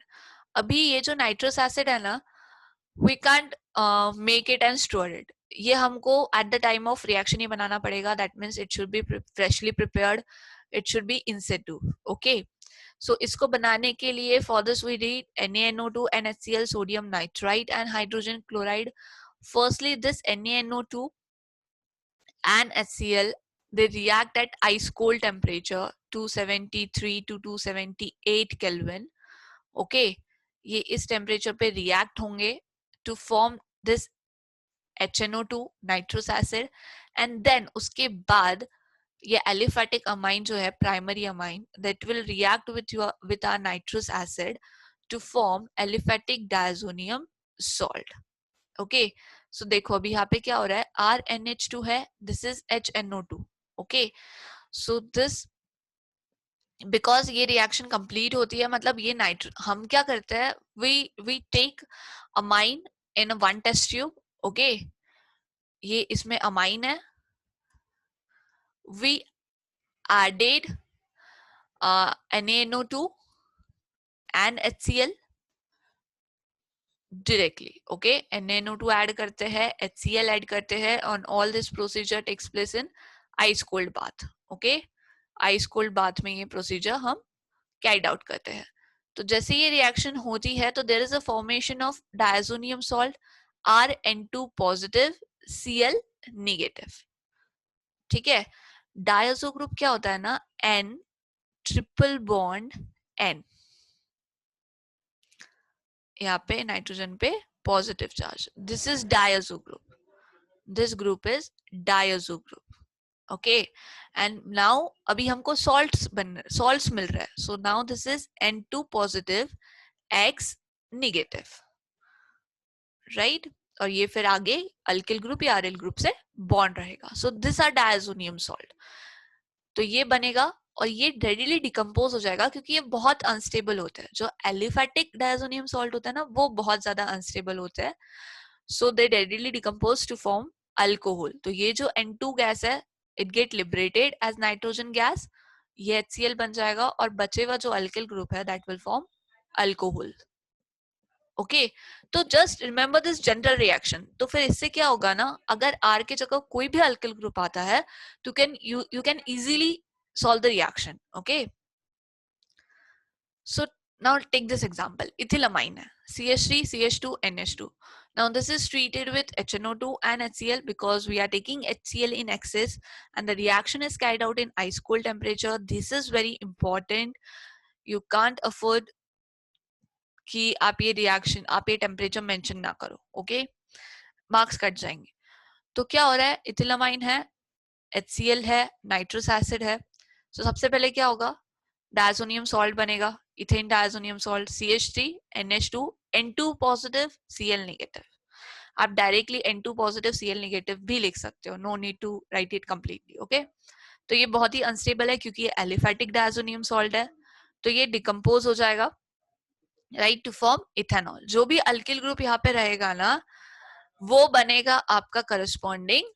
अभी ये जो nitrous acid है ना, we can't make it and store it. ये हमको at the time of reaction ही बनाना पड़ेगा. That means it should be freshly prepared, it should be in situ. Okay, so इसको बनाने के लिए for this we need NaNO2 and HCl, sodium nitrite and hydrogen chloride. Firstly, this NaNO2 and HCl, they react at ice cold temperature 273 to 278 Kelvin. Okay, ये इस temperature पे react होंगे to form this HNO2 nitrous acid, and then उसके बाद ये aliphatic amine जो है primary amine, that will react with our nitrous acid to form aliphatic diazonium salt. Okay, so देखो अभी यहाँ पे क्या हो रहा है, RNH2 है, this is HNO2. Okay, so this because ये रिएक्शन कंप्लीट होती है, मतलब ये हम क्या करते हैं, we take amine in one test tube. Okay, ये इसमें अमाइन है, we added NaNO2 and HCl directly. Okay, NaNO2 add करते हैं, HCl ऐड करते हैं, and all this procedure takes place in ice cold bath. Okay, ice cold bath में ये procedure हम कैरिड आउट करते हैं. तो जैसे ये रिएक्शन होती है तो there is a formation of diazonium salt RN2 positive Cl negative. ठीक है, डायजो ग्रुप क्या होता है ना, N ट्रिपल बॉन्ड N, यहाँ पे नाइट्रोजन पे positive charge, this is diazo group, this group is diazo group. Okay, and now अभी हमको सॉल्ट्स मिल रहा है. So now this is N2 positive X negative, right, और ये फिर आगे अल्किल ग्रुप या आरएल ग्रुप से बॉन्ड रहेगा. So this are diazonium salt. तो ये बनेगा और ये रेडिली डिकम्पोज हो जाएगा क्योंकि ये बहुत अनस्टेबल होता है. जो एलिफेटिक डायजोनियम सॉल्ट होता है ना, वो बहुत ज्यादा अनस्टेबल होता है. So they readily decompose to form alcohol. तो ये जो N2 गैस है, it get liberated as nitrogen gas, ये HCl बन जाएगा और बचे हुआ जो अल्किल ग्रुप है that will form alcohol. Okay, तो just remember this general reaction. तो फिर इससे क्या होगा ना, अगर R के जगह कोई भी अल्किल ग्रुप आता है तो you can easily solve the reaction. Okay, so now take this example, ethylamine है, CH3 CH2 NH2. Now this is treated with HNO2 and HCl because we are taking HCl in excess and the reaction is carried out in ice cold temperature. This is very important. You can't afford कि आप ये reaction, आप ये temperature mention ना करो. Okay, marks cut जाएंगे. तो क्या हो रहा है, इथिलामाइन है, HCl है, नाइट्रस एसिड है. तो सबसे पहले क्या होगा, डायजोनियम सॉल्ट बनेगा, ethane diazonium salt, CH3 NH2 N2 positive Cl negative. आप directly N2 positive Cl negative भी लिख सकते हो, no need to write it completely. Okay, तो ये बहुत ही अनस्टेबल है क्योंकि ये एलिफेटिक डायजोनियम सॉल्ट है. तो ये डिकम्पोज हो जाएगा, राइट, टू फॉर्म इथेनॉल. जो भी अल्किल ग्रुप यहाँ पे रहेगा ना, वो बनेगा आपका करस्पॉन्डिंग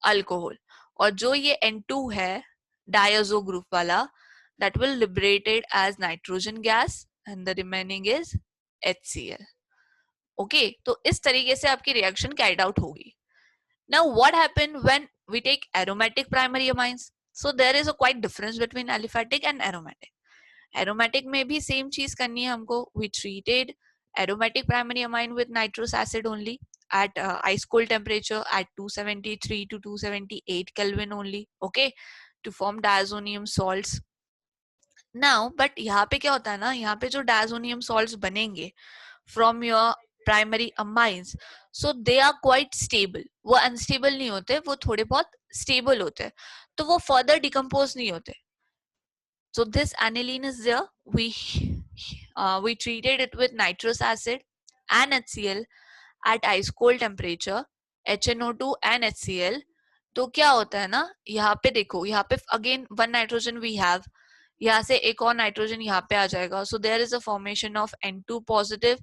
अल्कोहल. और जो ये N2 है डायजो ग्रुप वाला, that will liberated as nitrogen gas and the remaining is HCl. Okay, तो इस तरीके से आपकी रिएक्शन कैरिड आउट होगी. Now what happened when we take aromatic primary amines? So there is a quite difference between aliphatic and aromatic. Aromatic में भी same चीज करनी है हमको. We treated aromatic primary amine with nitrous acid only at ice cold temperature at 273 to 278 Kelvin only, okay, to form diazonium salts. Now, but यहाँ पे क्या होता है ना, यहाँ पे जो diazonium salts बनेंगे from your primary amines, so they are quite stable. वो unstable नहीं होते, वो थोड़े बहुत stable होते हैं, तो वो further decompose नहीं होते. So this aniline is there. We treated it with nitrous acid and HCl at ice cold temperature, HNO2 and HCl. तो क्या होता है ना, यहाँ पे देखो, यहाँ पे again one nitrogen we have, यहाँ से एक और नाइट्रोजन यहाँ पे आ जाएगा. So there is a formation of N2 positive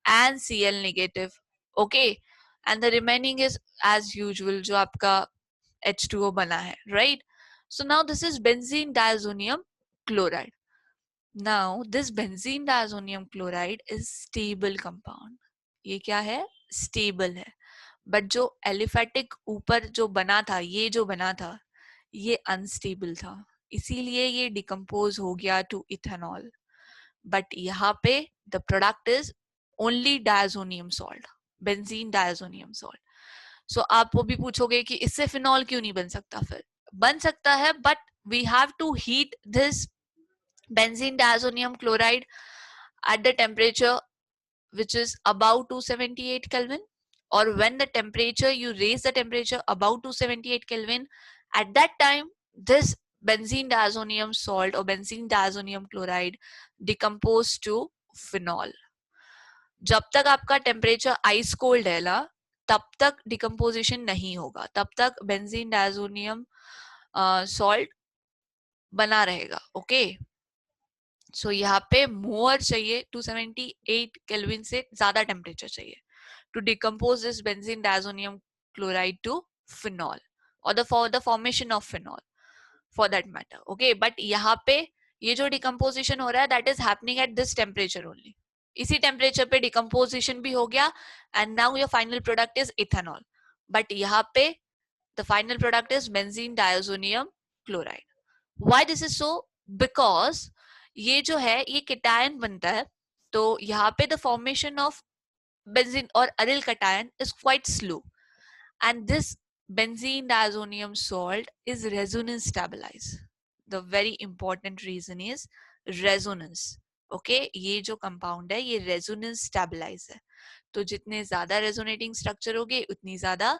and Cl negative. Okay, and the remaining is as usual जो आपका H2O बना है, right? So now this is benzene diazonium chloride. Now this benzene diazonium chloride is stable compound. ये क्या है, stable है. But जो aliphatic ऊपर जो बना था, ये जो बना था, ये unstable था, इसीलिए ये डिकम्पोज हो गया टू इथेनॉल. बट यहाँ पे the product is only diazonium salt, benzene diazonium salt. So आप वो भी पूछोगे कि इससे फिनॉल क्यों नहीं बन सकता. फिर बन सकता है, but we have to heat this benzene diazonium chloride at the temperature which is above 278 Kelvin, or when the temperature, you raise the temperature above 278 Kelvin, at that time this benzene diazonium salt or benzene diazonium chloride decompose to phenol. जब तक आपका temperature ice cold है ना, तब तक decomposition नहीं होगा, तब तक बेंजीन डायजोनियम सॉल्ट बना रहेगा. ओके, सो यहाँ पे मोर चाहिए, 278 केल्विन से ज्यादा टेम्परेचर चाहिए to decompose this benzene diazonium chloride to phenol, or for the formation of phenol for that matter. Okay, but यहाँ पे ये जो decomposition हो रहा है, that is happening at this temperature only. इसी temperature पे decomposition भी हो गया and now your final product is ethanol. But यहाँ पे the final product is benzene diazonium chloride. Why this is so? Because ये जो है ये cation बनता है, तो यहाँ पे the formation of benzene or aryl cation is quite slow, and this benzene diazonium salt is resonance stabilized. The very important reason is resonance. Okay, ये जो compound है ये resonance stabilize है, तो जितने ज्यादा resonating structure होगे उतनी ज्यादा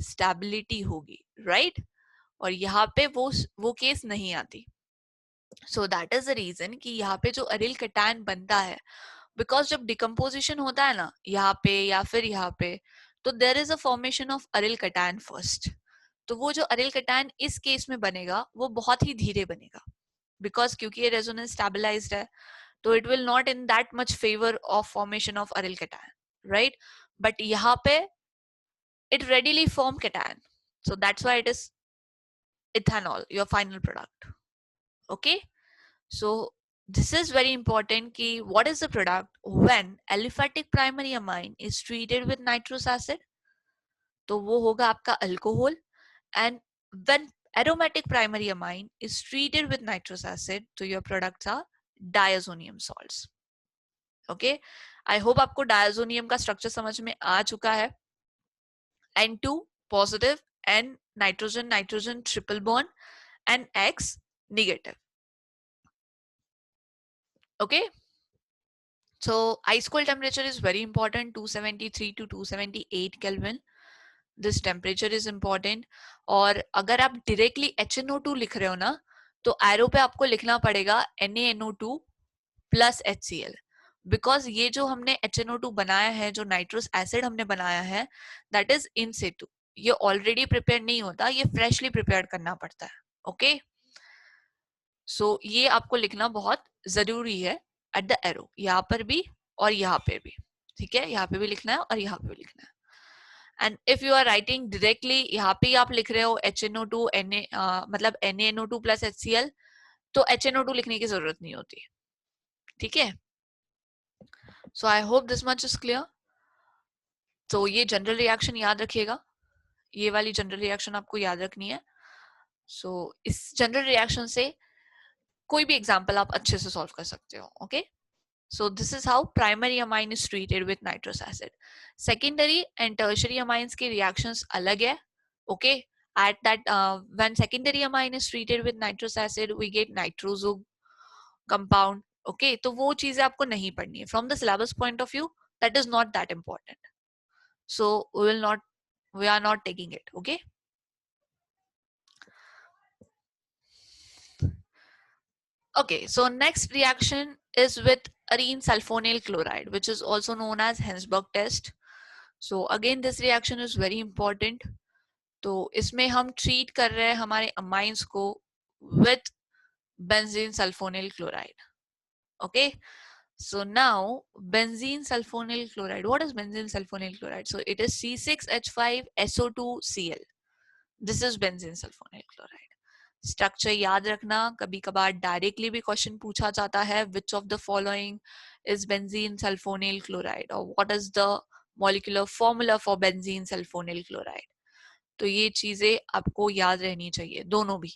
stability होगी, right? और यहाँ पे वो केस नहीं आती. So that is the reason कि यहाँ पे जो अरिल कटायन बनता है, बिकॉज जब डिकम्पोजिशन होता है ना यहाँ पे या फिर यहाँ पे, तो there is a formation of aryl cation first. तो वो जो अरिल कटायन इस केस में बनेगा वो बहुत ही धीरे बनेगा, बिकॉज क्योंकि ये रेजोनेंस स्टेबलाइज्ड है, तो it will not in that much favour of formation of aryl cation, right? But यहाँ पे it readily form cation, so that's why it is ethanol, your final product. Okay, so this is very important ki what is the product when aliphatic primary amine is treated with nitrous acid, तो वो होगा आपका alcohol. and when aromatic primary amine is treated with nitrous acid, तो your products are diazonium salts. okay, I hope आपको diazonium का structure समझ में आ चुका है. N2 positive and nitrogen nitrogen triple bond and X negative. Okay, so ice cold temperature is very important, 273 to 278 Kelvin. This temperature is important. और अगर आप directly HNO2 लिख रहे हो ना, तो एरो पे आपको लिखना पड़ेगा NaNO2 प्लस HCl, बिकॉज ये जो हमने HNO2 बनाया है, जो नाइट्रस एसिड हमने बनाया है, दैट इज इन सिटू. ये ऑलरेडी प्रिपेयर नहीं होता, ये फ्रेशली प्रिपेयर करना पड़ता है. ओके, सो ये आपको लिखना बहुत जरूरी है एट द एरो, यहाँ पर भी और यहाँ पे भी. ठीक है, यहाँ पे भी लिखना है और यहाँ पे भी लिखना है. And if you are writing directly, यहाँ पे आप लिख रहे हो HNO2 मतलब NaNO2 प्लस HCl, तो HNO2 लिखने की जरूरत नहीं होती. ठीक है, so I hope this much is clear. तो ये जनरल रिएक्शन याद रखिएगा, ये वाली जनरल रिएक्शन आपको याद रखनी है. सो इस जनरल रिएक्शन से कोई भी एग्जांपल आप अच्छे से सॉल्व कर सकते हो. Okay, so this is how primary amine is treated with nitrous acid. Secondary and tertiary amines के reactions अलग है. Okay, at that when secondary amine is treated with nitrous acid, we get nitroso compound. Okay, तो वो चीजें आपको नहीं पढ़नी है. From the syllabus point of view, that is not that important. So we are not taking it. Okay. Okay, so next reaction is with arene sulfonyl chloride, which is also known as Hensburg test. So again, this reaction is very important. तो इसमें हम treat कर रहे हैं हमारे amines को with benzene sulfonyl chloride. Okay, so now benzene sulfonyl chloride. What is benzene sulfonyl chloride? So it is C6H5SO2Cl. This is benzene sulfonyl chloride. Structure याद रखना, कभी कभार डायरेक्टली भी क्वेश्चन पूछा जाता है, which of the following is benzene sulphonyl chloride, और what is the molecular formula for benzene sulphonyl chloride. तो ये चीजें आपको याद रहनी चाहिए, दोनों भी.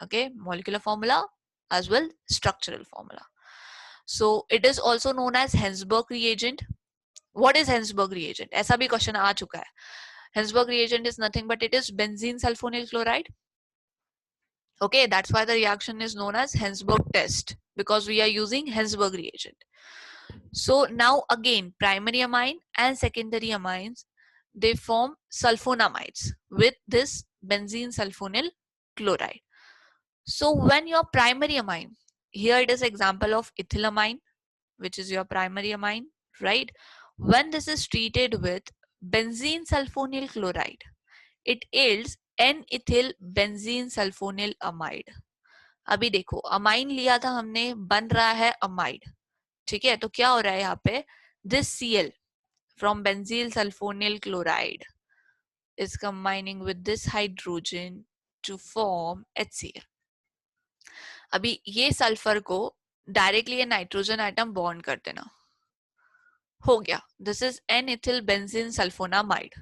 Okay, molecular formula as well structural formula. So it is also known as Hinsberg reagent. What is Hinsberg reagent, ऐसा भी क्वेश्चन आ चुका है. Hinsberg reagent is nothing but it is benzene sulphonyl chloride. Okay, that's why the reaction is known as Hensburg test, because we are using Hensburg reagent. So now again, primary amine and secondary amines, they form sulfonamides with this benzene sulfonyl chloride. So when your primary amine, here it is example of ethylamine, which is your primary amine, right? When this is treated with benzene sulfonyl chloride, it yields N-ethyl benzene sulfonyl amide. अभी देखो, amine लिया था हमने, बन रहा है amide. ठीक है, तो क्या हो रहा है यहाँ पे, this Cl from benzyl sulfonyl chloride is combining with this hydrogen to form HCl. अभी ये सल्फर को डायरेक्टली ये नाइट्रोजन एटम बॉन्ड कर देना, हो गया, this is N-ethyl benzene sulfonamide.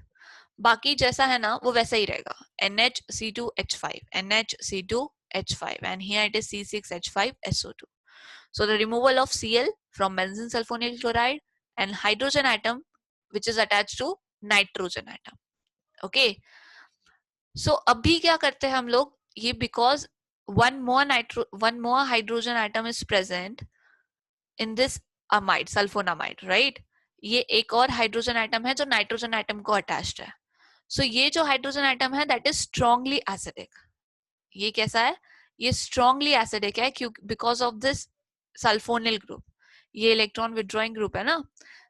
बाकी जैसा है ना वो वैसा ही रहेगा, NHC2H5, NHC2H5, and here it is C6H5SO2. So the removal of Cl from benzene sulfonyl chloride and hydrogen atom which is attached to nitrogen atom. Okay, so अभी क्या करते हैं हम लोग, ये because one more hydrogen atom is present in this amide, sulfonamide, right? ये एक और हाइड्रोजन एटम है जो नाइट्रोजन एटम को अटैच्ड है. सो ये जो हाइड्रोजन एटम है दैट इज स्ट्रांगली एसिडिक. ये कैसा है, ये स्ट्रांगली एसिडिक है क्योंकि because of this sulphonyl group, ये इलेक्ट्रॉन विड्रॉइंग ग्रुप है ना,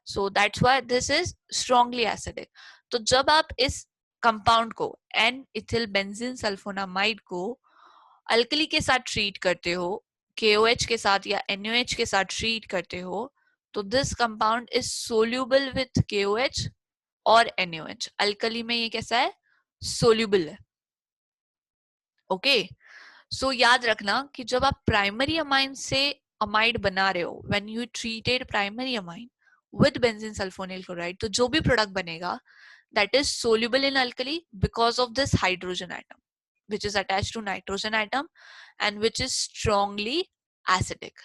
so that's why this is strongly acidic. तो जब आप इस कंपाउंड को N-ethyl benzene sulfonamide को अल्कली के साथ ट्रीट करते हो, KOH के साथ या NaOH के साथ ट्रीट करते हो, तो this compound is soluble with KOH और NaOH. अल्कली में ये कैसा है, सोल्यूबल है. ओके, सो याद रखना कि जब आप प्राइमरी अमाइन से अमाइड बना रहे हो, when you treated primary amine with benzene sulphonyl chloride, तो जो भी प्रोडक्ट बनेगा that is soluble in alkali because of this hydrogen atom which is attached to nitrogen atom and which is strongly acidic.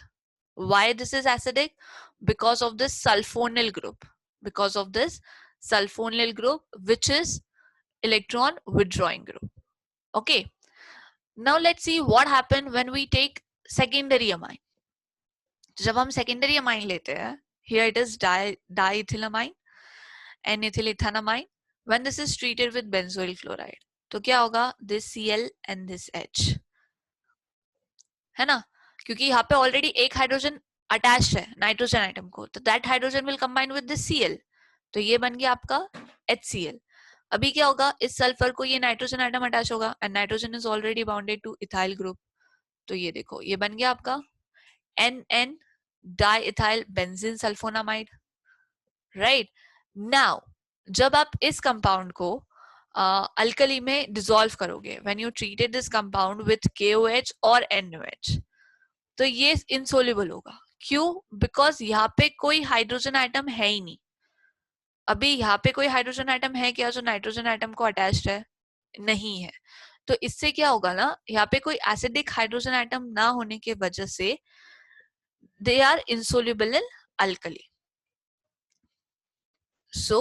Why this is acidic? Because of this sulfonyl group, because of this sulfonyl group which is electron withdrawing group. Okay, now let's see what happened when we take secondary amine. जब हम secondary amine लेते हैं, here it is diethylamine, N-ethyl ethanamine, when this is treated with benzoyl chloride, तो क्या होगा, this Cl and this H, है ना, क्योंकि यहाँ पे ऑलरेडी एक हाइड्रोजन अटैच्ड है नाइट्रोजन आइटम को, तो that hydrogen will combine with this Cl, तो ये बन गया आपका HCl. अभी क्या होगा, इस सल्फर को ये नाइट्रोजन आइटम अटैच होगा and nitrogen is already bounded to ethyl group, तो ये देखो ये बन गया आपका NN diethyl benzene sulphonamide. Right now जब आप इस कंपाउंड को अल्कली में डिसॉल्व करोगे, when you treated this compound with KOH और NOH, तो ये इनसोल्युबल होगा. क्यों? बिकॉज यहाँ पे कोई हाइड्रोजन आइटम है ही नहीं. अभी यहाँ पे कोई हाइड्रोजन आइटम है क्या जो नाइट्रोजन आइटम को अटैच्ड है? नहीं है. तो इससे क्या होगा ना, यहाँ पे कोई एसिडिक हाइड्रोजन आइटम ना होने के वजह से they are insoluble in alkali. So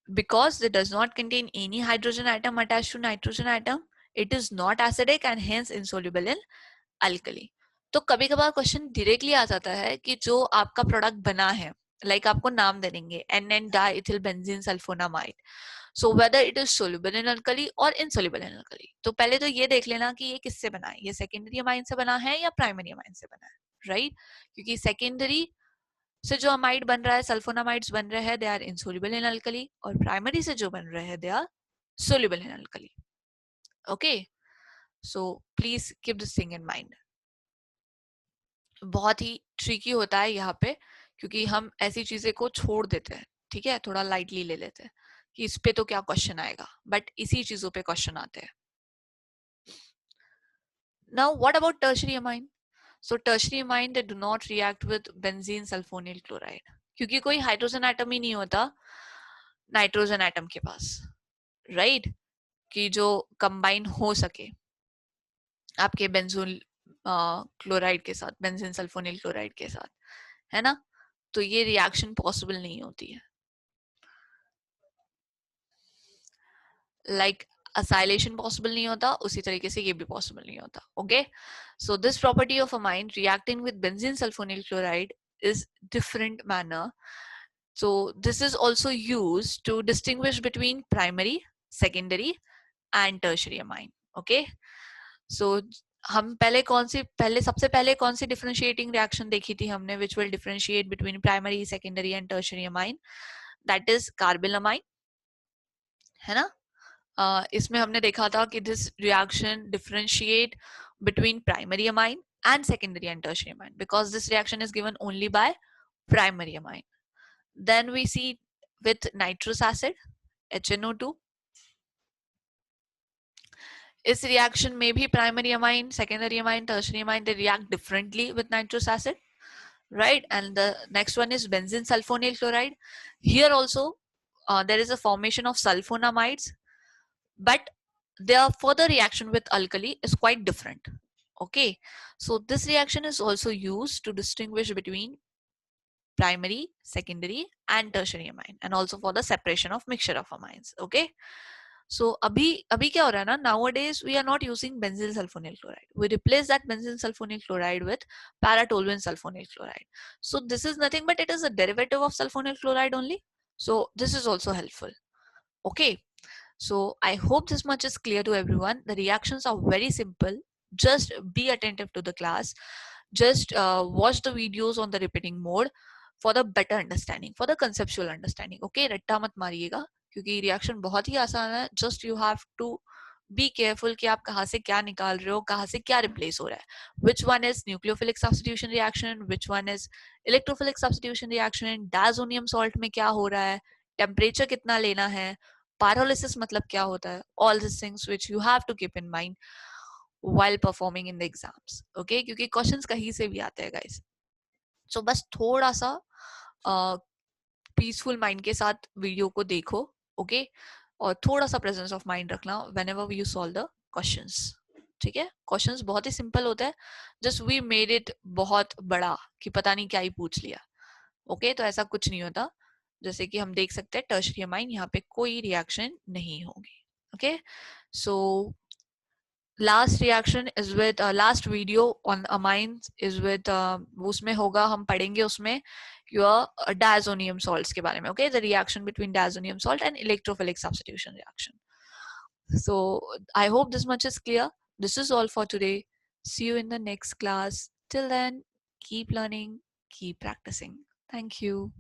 because it does not contain any hydrogen atom attached to nitrogen atom, it is not acidic and hence insoluble in alkali. तो कभी कभार क्वेश्चन डायरेक्टली आ जाता है कि जो आपका प्रोडक्ट बना है, लाइक आपको नाम दे देंगे NN diethyl benzene sulphonamide, so whether it is soluble in alkali और इनसोल्युबल इन अल्कली. तो पहले तो ये देख लेना कि ये किससे बना है, ये सेकेंडरी अमाइन से बना है या प्राइमरी अमाइन से बना है, राइट? क्योंकि सेकेंडरी से जो अमाइड बन रहा है, सल्फोनामाइड्स बन रहे हैं, they are insoluble in alkali, और प्राइमरी से जो बन रहे हैं they are soluble in alkali. Okay, so please keep this thing in mind. बहुत ही ट्रिकी होता है यहाँ पे, क्योंकि हम ऐसी चीजें को छोड़ देते हैं, ठीक है, थोड़ा लाइटली ले लेते हैं कि इस पे तो क्या क्वेश्चन आएगा, बट इसी चीजों पे क्वेश्चन आते हैं. Now what about tertiary amine? So tertiary amine they do not react with benzene sulphonyl chloride, क्योंकि कोई हाइड्रोजन एटम ही नहीं होता नाइट्रोजन एटम के पास, राइट right? कि जो कंबाइन हो सके आपके बेंजोल क्लोराइड के साथ, बेंजीन सल्फोनिल क्लोराइड के साथ, है ना, तो ये रिएक्शन पॉसिबल नहीं होती है. लाइक असैलेशन पॉसिबल नहीं होता, उसी तरीके से ये भी पॉसिबल नहीं होता. Okay, so this property of amine reacting with benzene sulphonyl chloride is different manner. So this is also used to distinguish between primary, secondary and tertiary amine. Okay, so हम पहले सबसे पहले कौन सी डिफरेंशिएटिंग रिएक्शन देखी थी हमने, which will differentiate between primary, secondary and tertiary amine? That is कार्बिलमाइन, है ना. इसमें हमने देखा था कि this reaction differentiate between primary amine and secondary and tertiary amine because this reaction is given only by primary amine. Then we see with nitrous acid, HNO2. इस reaction में भी primary amine, secondary amine, tertiary amine, they react differently with nitrous acid, right? And the next one is benzene sulfonyl chloride. Here also there is a formation of sulfonamides, but their further reaction with alkali is quite different. Okay, so this reaction is also used to distinguish between primary, secondary and tertiary amine, and also for the separation of mixture of amines. Okay, so अभी क्या हो रहा है ना, nowadays we are not using benzyl sulfonyl chloride, we replace that benzyl sulfonyl chloride with paratoluene sulfonyl chloride. So this is nothing but it is a derivative of sulfonyl chloride only, so this is also helpful. Okay, so I hope this much is clear to everyone. The reactions are very simple, just be attentive to the class, just watch the videos on the repeating mode for the better understanding, for the conceptual understanding. Okay, रट्टा मत मारिएगा क्योंकि reaction बहुत ही आसान है. Just you have to be careful कि आप कहाँ से क्या निकाल रहे हो, कहाँ से क्या रिप्लेस हो रहा है. Which one is nucleophilic substitution reaction, which one is electrophilic substitution reaction, diazonium salt में क्या हो रहा है, टेम्परेचर कितना लेना है, pyrolysis मतलब क्या होता है, all these things which you have to keep in mind while performing in the exams. Okay, क्योंकि questions कहीं से भी आते हैं guys. So बस थोड़ा सा पीसफुल माइंड के साथ वीडियो को देखो. ओके, और थोड़ा सा प्रेजेंस ऑफ माइंड रखना whenever you solve the questions. ठीक है, क्वेश्चंस बहुत ही सिंपल होता है, जस्ट वी मेड इट बहुत बड़ा कि पता नहीं क्या ही पूछ लिया. ओके, तो ऐसा कुछ नहीं होता. जैसे कि हम देख सकते हैं टर्शियरी अमाइन, यहाँ पे कोई रिएक्शन नहीं होगी. Okay, so last reaction is with last video on amines is with उसमें होगा, हम पढ़ेंगे उसमें your diazonium salts के बारे में. Okay, the reaction between diazonium salt and electrophilic substitution reaction. So I hope this much is clear. This is all for today. See you in the next class. Till then, keep learning, keep practicing. Thank you.